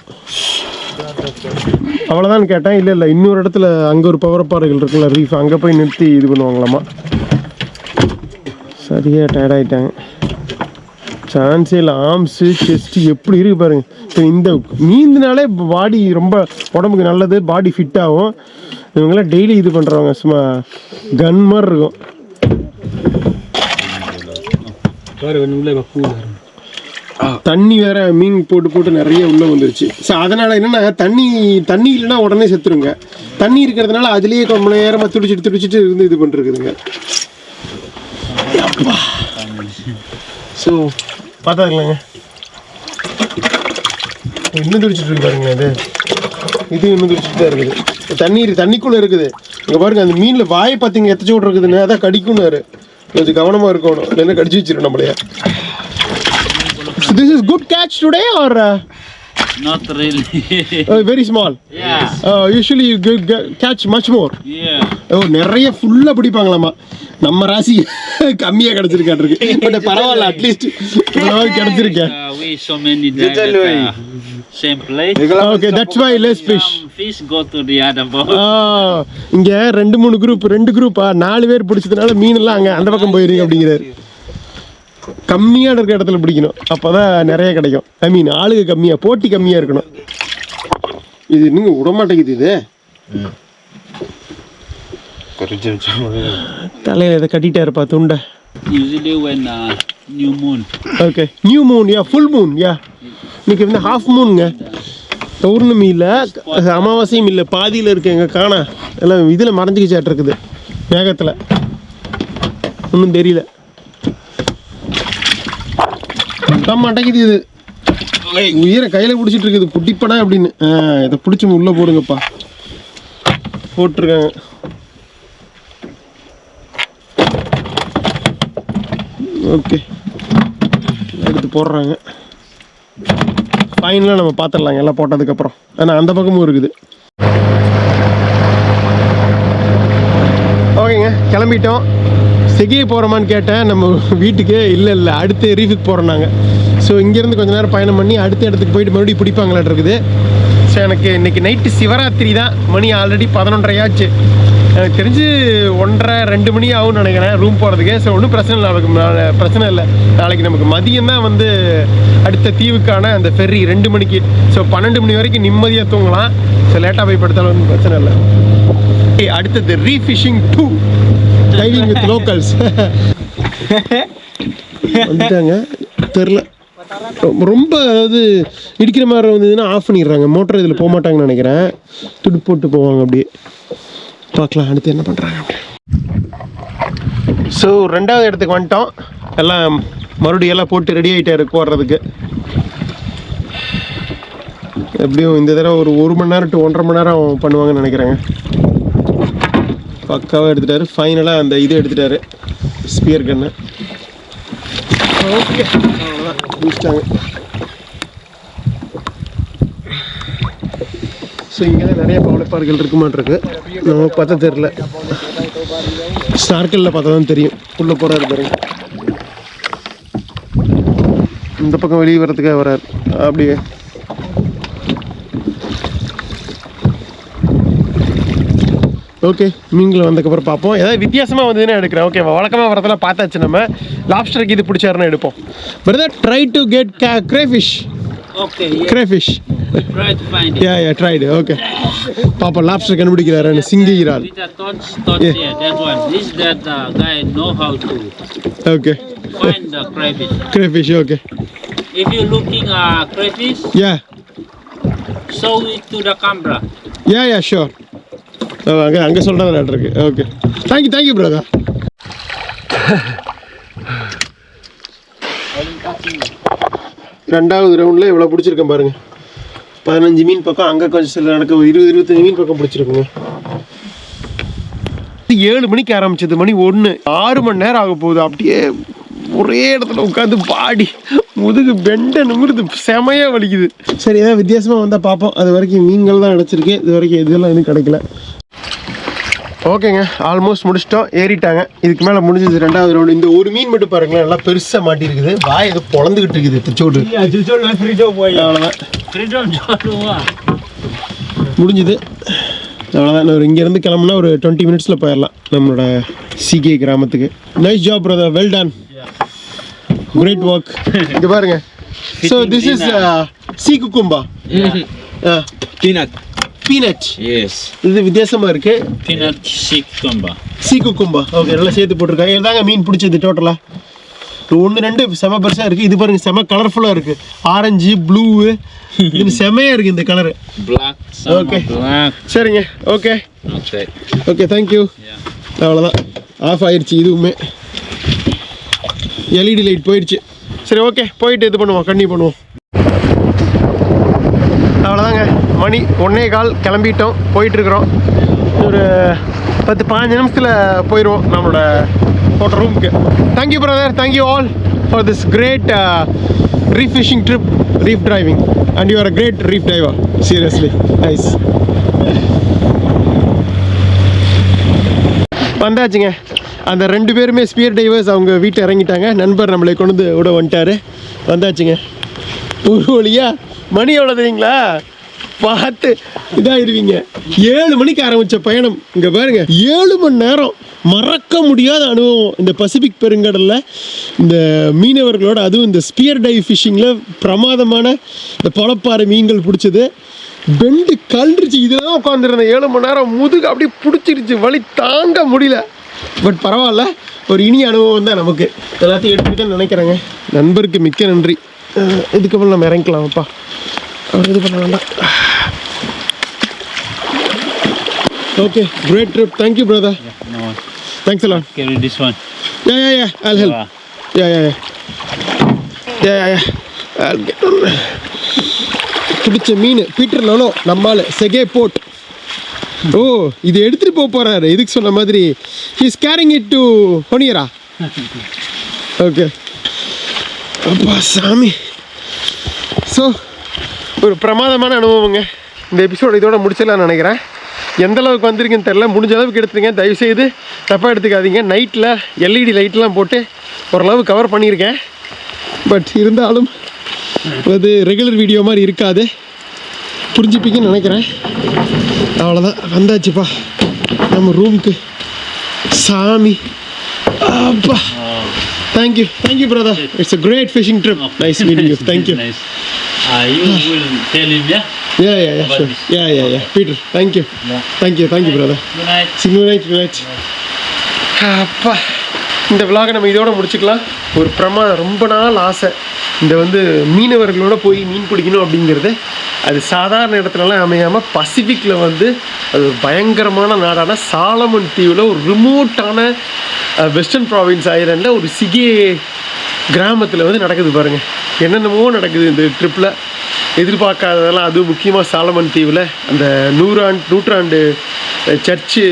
அவ்வளோதான் கேட்டேன். இல்லை இன்னொரு இடத்துல அங்கே ஒரு பவளப்பாறைகள் இருக்குல்ல ரீஃப், அங்கே போய் நிறுத்தி இது பண்ணுவாங்களாமா. சரியாக டயர்ட் ஆகிட்டாங்க. சான்ஸே இல்லை. ஆர்ம்ஸு செஸ்ட்டு எப்படி இருக்குது பாருங்க. இப்போ இந்த நீந்தினாலே பாடி ரொம்ப உடம்புக்கு நல்லது, பாடி ஃபிட் ஆகும். இவங்களாம் டெய்லி இது பண்ணுறவங்க சும்மா கன் மாதிரி இருக்கும். தண்ணி வேற மீன் போட்டு போட்டு நிறைய உள்ளே வந்துருச்சு. ஸோ அதனால் என்னென்னா தண்ணி இல்லைன்னா உடனே செத்துருங்க. தண்ணி இருக்கிறதுனால அதுலேயே ரொம்ப நேரமாக துடிச்சிட்டு இருந்து இது பண்ணிருக்குதுங்க. ஸோ பார்த்தாங்களாங்க, இன்னும் துடிச்சிட்டு இருக்கு பாருங்க. இது இன்னும் துடிச்சிட்டு தான் இருக்குது. தண்ணிக்குள்ளே இருக்குது. இங்கே பாருங்க, அந்த மீனில் வாயை பார்த்தீங்க எத்தச்சு விட்டு இருக்குதுன்னு. அதான் கடிக்கும்னாரு. கொஞ்சம் கவனமாக இருக்கணும், இல்லைன்னா கடிச்சு வச்சிடும் நம்மளையா. So this is good catch today or Not really. Very small? Yeah. Usually you catch much more? Yeah. நிறைய ஃபுல்லாக பிடிப்பாங்களாமா. நம்ம ராசி கம்மியாக கிடச்சிருக்காட்டிருக்கு. பட் பரவாயில்ல, at least கிடச்சிருக்கேன். We so many dive same place. Okay, that's why less fish. Some fish go to the other boat. இங்கே 2-3 குரூப்பா 4 பேர் பிடிச்சதுனால மீனெல்லாம் அங்கே அந்த பக்கம் போயிருங்க அப்படிங்கிறாரு. கம்மியாக இருக்கிற இடத்துல பிடிக்கணும், அப்போ தான் நிறைய கிடைக்கும். ஐ மீன் ஆளுங்க கம்மியாக, போட்டி கம்மியாக இருக்கணும். இது இன்னும் விடமாட்டேங்குது. இது தலையில் இதை கட்டிட்டா இருப்பா துண்டை. Usually when new moon. Okay, new moon, yeah full moon, yeah இன்னைக்கு வந்து ஹாஃப் மூனுங்க. பௌர்ணமி இல்லை, அமாவாசையும் இல்லை, பாதியில் இருக்கு. எங்கள் காணா எல்லாம் இதில் மறைஞ்சிக்கிச்சாட்டு இருக்குது மேகத்தில். ஒன்றும் தெரியல. மாட்டேங்குது. இது உயிரை கையில் பிடிச்சிட்டு இருக்குது. புட்டிப்படா அப்படின்னு. இதை பிடிச்சி உள்ளே போடுங்கப்பா. போட்டிருக்காங்க. ஓகே, எடுத்து போடுறாங்க. ஃபைனலாக நம்ம பார்த்துடலாங்க எல்லாம் போட்டதுக்கப்புறம். ஆனால் அந்த பக்கமும் இருக்குது. ஓகேங்க, கிளம்பிட்டோம். செகியை போகிறோமான்னு கேட்டேன் நம்ம வீட்டுக்கு. இல்லை அடுத்து ரீஃபுக்கு போகிறோம் நாங்கள். ஸோ இங்கேருந்து கொஞ்சம் நேரம் பயணம் பண்ணி அடுத்த இடத்துக்கு போயிட்டு மறுபடியும் பிடிப்பாங்களாட்டு இருக்குது. ஸோ எனக்கு இன்றைக்கி நைட்டு சிவராத்திரி தான். மணி ஆல்ரெடி 11:30 ஆச்சு. எனக்கு தெரிஞ்சு 1:30-2 மணி ஆகும்னு நினைக்கிறேன் ரூம் போகிறதுக்கு. ஸோ ஒன்றும் பிரச்சனை இல்லை. நாளைக்கு நமக்கு மதியம் தான் வந்து அடுத்த தீவுக்கான அந்த ஃபெர்ரி 2 மணிக்கு. ஸோ 12 மணி வரைக்கும் நிம்மதியாக தூங்கலாம். ஸோ லேட்டாக போய் படுத்தாலும் ஒன்றும் பிரச்சனை இல்லை. அடுத்தது ரீஃபிஷிங் 2 டைவிங் வித் லோக்கல்ஸ் வந்துட்டாங்க. தெரில, ரொம்ப அதாவது இடிக்கிற மாதிரி வந்ததுன்னா ஆஃப் பண்ணிடுறாங்க. மோட்டர் இதில் போக மாட்டாங்கன்னு நினைக்கிறேன். துடு போட்டு போவாங்க. அப்படியே பார்க்கலாம் அடுத்து என்ன பண்ணுறாங்க. ஸோ 2வது இடத்துக்கு வந்துட்டோம். எல்லாம் மறுபடியும் எல்லாம் போட்டு ரெடி ஆகிட்டாரு போடுறதுக்கு. எப்படியும் இந்த தடவை ஒரு 1 மணி நேரம் to 1.5 மணி நேரம் பண்ணுவாங்கன்னு நினைக்கிறேங்க. பக்காவாக எடுத்துட்டாரு. ஃபைனலாக அந்த இது எடுத்துட்டாரு, ஸ்பியர் கன்னு. ஓகே, அவ்வளோதான் முடிச்சிட்டாங்க. ஸோ இங்கே தான் நிறைய பவளப்பாறைகள் இருக்குமாட்டிருக்கு. நமக்கு பார்த்தா தெரில, ஸ்னார்க்கலில் பார்த்தா தான் தெரியும். உள்ளே போகிறாரு பாருங்க. இந்த பக்கம் வெளியே வர்றதுக்காக வராரு. அப்படியே ஓகே, மீன்களை வந்ததுக்கப்புறம் பார்ப்போம். ஏதாவது வித்தியாசமாக வந்ததுன்னா எடுக்கிறேன். ஓகே, வழக்கமாக வரதெல்லாம் பார்த்தாச்சு. நம்ம லாப்ஸ்டருக்கு இது பிடிச்சாருன்னு எடுப்போம். Brother, try to get crayfish. Okay, yeah. Crayfish. Try to find it. Yeah, tried. Okay. பாப்பா லாப்ஸ்டர் கண்டுபிடிக்கிறாரு. சிங்கி இறால். With the thoughts here, that one. This that guy know how to Okay. find the crayfish. Crayfish, okay. If you're looking crayfish, Yeah. show it to the camera. Yeah, sure. அங்கே சொல்கிறேன் இருக்கு. Okay, thank you brother. ரெண்டாவது ரவுண்டில் இவ்வளோ பிடிச்சிருக்கேன் பாருங்க. 15 மீன் பக்கம். அங்கே கொஞ்சம் சில நடக்க 20-25 மீன் பக்கம் பிடிச்சிருக்குங்க. 7 மணிக்கு ஆரம்பிச்சது, மணி 1, 6 மணி நேரம் ஆக போகுது. அப்படியே ஒரே இடத்துல உட்காந்து பாடி முதுகு பெண்டை நிமிர்ந்து செமையாக வலிக்குது. சரி, ஏதாவது வித்தியாசமாக வந்தால் பார்ப்போம். அது வரைக்கும் மீன்கள் தான் கிடச்சிருக்கு. இது வரைக்கும் இதெல்லாம் எதுவும் கிடைக்கல. ஓகேங்க, ஆல்மோஸ்ட் முடிச்சிட்டோம். ஏறிட்டாங்க. இதுக்கு மேலே முடிஞ்சது 2வது ரவுண்டு. இந்த ஒரு மீன் மட்டும் பாருங்களேன், நல்லா பெருசாக மாட்டிருக்குது. வாய் எது பொழந்துக்கிட்டு இருக்குது. தச்சோடு அவ்வளோதான் முடிஞ்சுது. அவ்வளோதான். இங்கேருந்து கிளம்புனா ஒரு 20 மினிட்ஸில் போயிடலாம் நம்மளோட சிகே கிராமத்துக்கு. Nice job brother, well done, great work. இங்கே பாருங்க. So this is sea cucumber, Peanut. Peanut. Yes. இது வித்தியாசமாக இருக்கு. Peanut cucumber. Sea cucumber. Okay, நல்லா சேர்த்து போட்டிருக்காங்க. இதுதாங்க மீன் பிடிச்சது டோட்டலாக. 1-2 செம பெருசாக இருக்குது. இது பாருங்க செம கலர்ஃபுல்லாக இருக்குது. ஆரஞ்சு, ப்ளூ, இது செமையாக இருக்குது இந்த colour. Black. Some Okay. black. சரிங்க, ஓகே Okay. Okay, thank you. அவ்வளோதான், ஆஃப் ஆயிடுச்சு. இதுவுமே எல்இடி லைட் போயிடுச்சு. சரி, ஓகே, போயிட்டு இது பண்ணுவோம், கண்டினியூ பண்ணுவோம். அவ்வளோதாங்க, மணி 1:15 கிளம்பிட்டோம், போயிட்டுருக்குறோம். ஒரு 10-15 நிமிஷத்தில் போயிடுவோம் நம்மளோட ஹோட்டல் ரூமுக்கு. Thank you brother, thank you all for this great reef fishing trip, reef driving, and you are a great reef diver, seriously, nice. வந்தாச்சுங்க. அந்த 2 பேருமே ஸ்பியர் டைவர்ஸ் அவங்க வீட்டில் இறங்கிட்டாங்க. நண்பர் நம்மளை கொண்டு வந்து விட வந்துட்டாரு. வந்தாச்சுங்க ஒரு வழியா. மணி எவ்வளோ தெரியுங்களா? பார்த்து இதாகிடுவீங்க. 7 மணிக்கு ஆரம்பித்த பயணம். இங்கே பாருங்க, 7 மணி நேரம். மறக்க முடியாத அனுபவம் இந்த பசிபிக் பெருங்கடலில் இந்த மீனவர்களோட. அதுவும் இந்த ஸ்பியர் டைவ் ஃபிஷிங்கில் பிரமாதமான இந்த பழப்பாறை மீன்கள் பிடிச்சது. பெண்டு கல்றிச்சு. இதில் தான் உட்காந்துருந்தேன் 7 மணி நேரம். முதுகு அப்படியே பிடிச்சிருச்சு, வலி தாங்க முடியல. பட் பரவாயில்ல, ஒரு இனிய அனுபவம் தான் நமக்கு. எல்லாத்தையும் எடுத்துக்கிட்டேன்னு நினைக்கிறேங்க. நண்பருக்கு மிக்க நன்றி. இதுக்கப்புறம் நம்ம இறங்கிக்கலாம்ப்பா, அவர் இது பண்ண வேண்டாம். Okay, great trip, thank you brother. No. Thanks a lot. Carry this one. Yeah, I'll help. Yeah. I'll get on. பிடிச்ச மீன் பீட்டர் லோலோ நம்மால் செகே போட். ஓ, இது எடுத்துகிட்டு போகிறாரு. இதுக்கு சொன்ன மாதிரி he's carrying it to Honiara. Okay, அப்பா சாமி. ஸோ ஒரு பிரமாதமான அனுபவங்க. இந்த எபிசோடு இதோட முடிச்சிடலாம்னு நினைக்கிறேன். எந்த அளவுக்கு வந்திருக்குன்னு தெரில. முடிஞ்ச அளவுக்கு எடுத்துருங்க, தயவுசெய்து தப்பாக எடுத்துக்காதீங்க. நைட்டில் எல்இடி லைட்லாம் போட்டு ஓரளவு கவர் பண்ணியிருக்கேன். பட் இருந்தாலும் அது ரெகுலர் வீடியோ மாதிரி இருக்காது, புரிஞ்சுப்பீங்கன்னு நினைக்கிறேன். அவ்வளோதான், வந்தாச்சுப்பா நம்ம ரூமுக்கு. சாமி, அப்பா, thank you brother. It's a great fishing trip. Nice meeting you. Thank you. Nice. You will tell him, yeah? Yeah, sure. Yeah. Peter, thank you. Thank you, brother. Good night. See you tonight. அப்பா, இந்த விலாகை நம்ம இதோட முடிச்சுக்கலாம். ஒரு ரொம்ப நாள் ஆசை இந்த மீனவர்களோட போய் மீன் பிடிக்கணும் அப்படிங்கிறது. அது சாதாரண இடத்துலலாம் அமையாமல் பசிபிக்கில் அது ஒரு பயங்கரமான நாடான சாலமன் தீவில் ஒரு ரிமோட்டான வெஸ்டர்ன் ப்ராவின்ஸ் ஐலண்டில் ஒரு சிகே கிராமத்தில் நடக்குது பாருங்கள். என்னென்னமோ நடக்குது இந்த ட்ரிப்பில், எதிர்பார்க்காததெல்லாம். அதுவும் முக்கியமாக சாலமன் தீவில் அந்த நூற்றாண்டு சர்ச்சு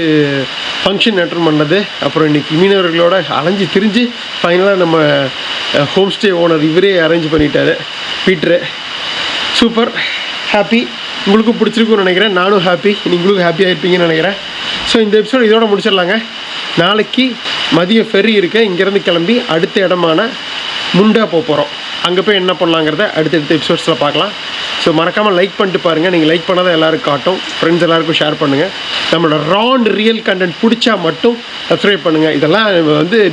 ஃபங்க்ஷன் அட்டன் பண்ணது. அப்புறம் இன்றைக்கி மீனவர்களோட அலைஞ்சு திரிஞ்சு ஃபைனலாக நம்ம ஹோம் ஸ்டே ஓனர் இவரே அரேஞ்ச் பண்ணிட்டாரு, பீட்ரு. Super, happy. உங்களுக்கும் பிடிச்சிருக்குன்னு நினைக்கிறேன். நானும் ஹாப்பி, நீங்களும் ஹாப்பியாக இருப்பீங்கன்னு நினைக்கிறேன். ஸோ இந்த எபிசோடு இதோட முடிச்சிடலாங்க. நாளைக்கு மதியம் ஃபெர்ரி இருக்கு. இங்கேருந்து கிளம்பி அடுத்த இடமான முண்டா போகிறோம். அங்கே போய் என்ன பண்ணலாங்கிறத அடுத்தடுத்த எபிசோட்ஸில் பார்க்கலாம். ஸோ மறக்காமல் லைக் பண்ணிட்டு பாருங்கள். நீங்கள் லைக் பண்ணாதான் எல்லாருக்கும் காட்டும். ஃப்ரெண்ட்ஸ் எல்லாருக்கும் ஷேர் பண்ணுங்கள். நம்மளோட ராண்ட் ரியல் கண்டென்ட் பிடிச்சா மட்டும் சப்ஸ்கிரைப் பண்ணுங்கள். இதெல்லாம்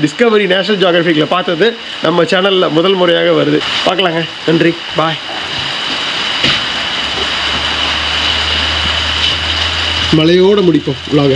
டிஸ்கவரி நேஷனல் ஜியோகிராஃபிக்கில் பார்த்தது நம்ம சேனலில் முதல் முறையாக வருது. பார்க்கலாங்க. நன்றி, பாய். மழையோடு முடிப்போம் vlog.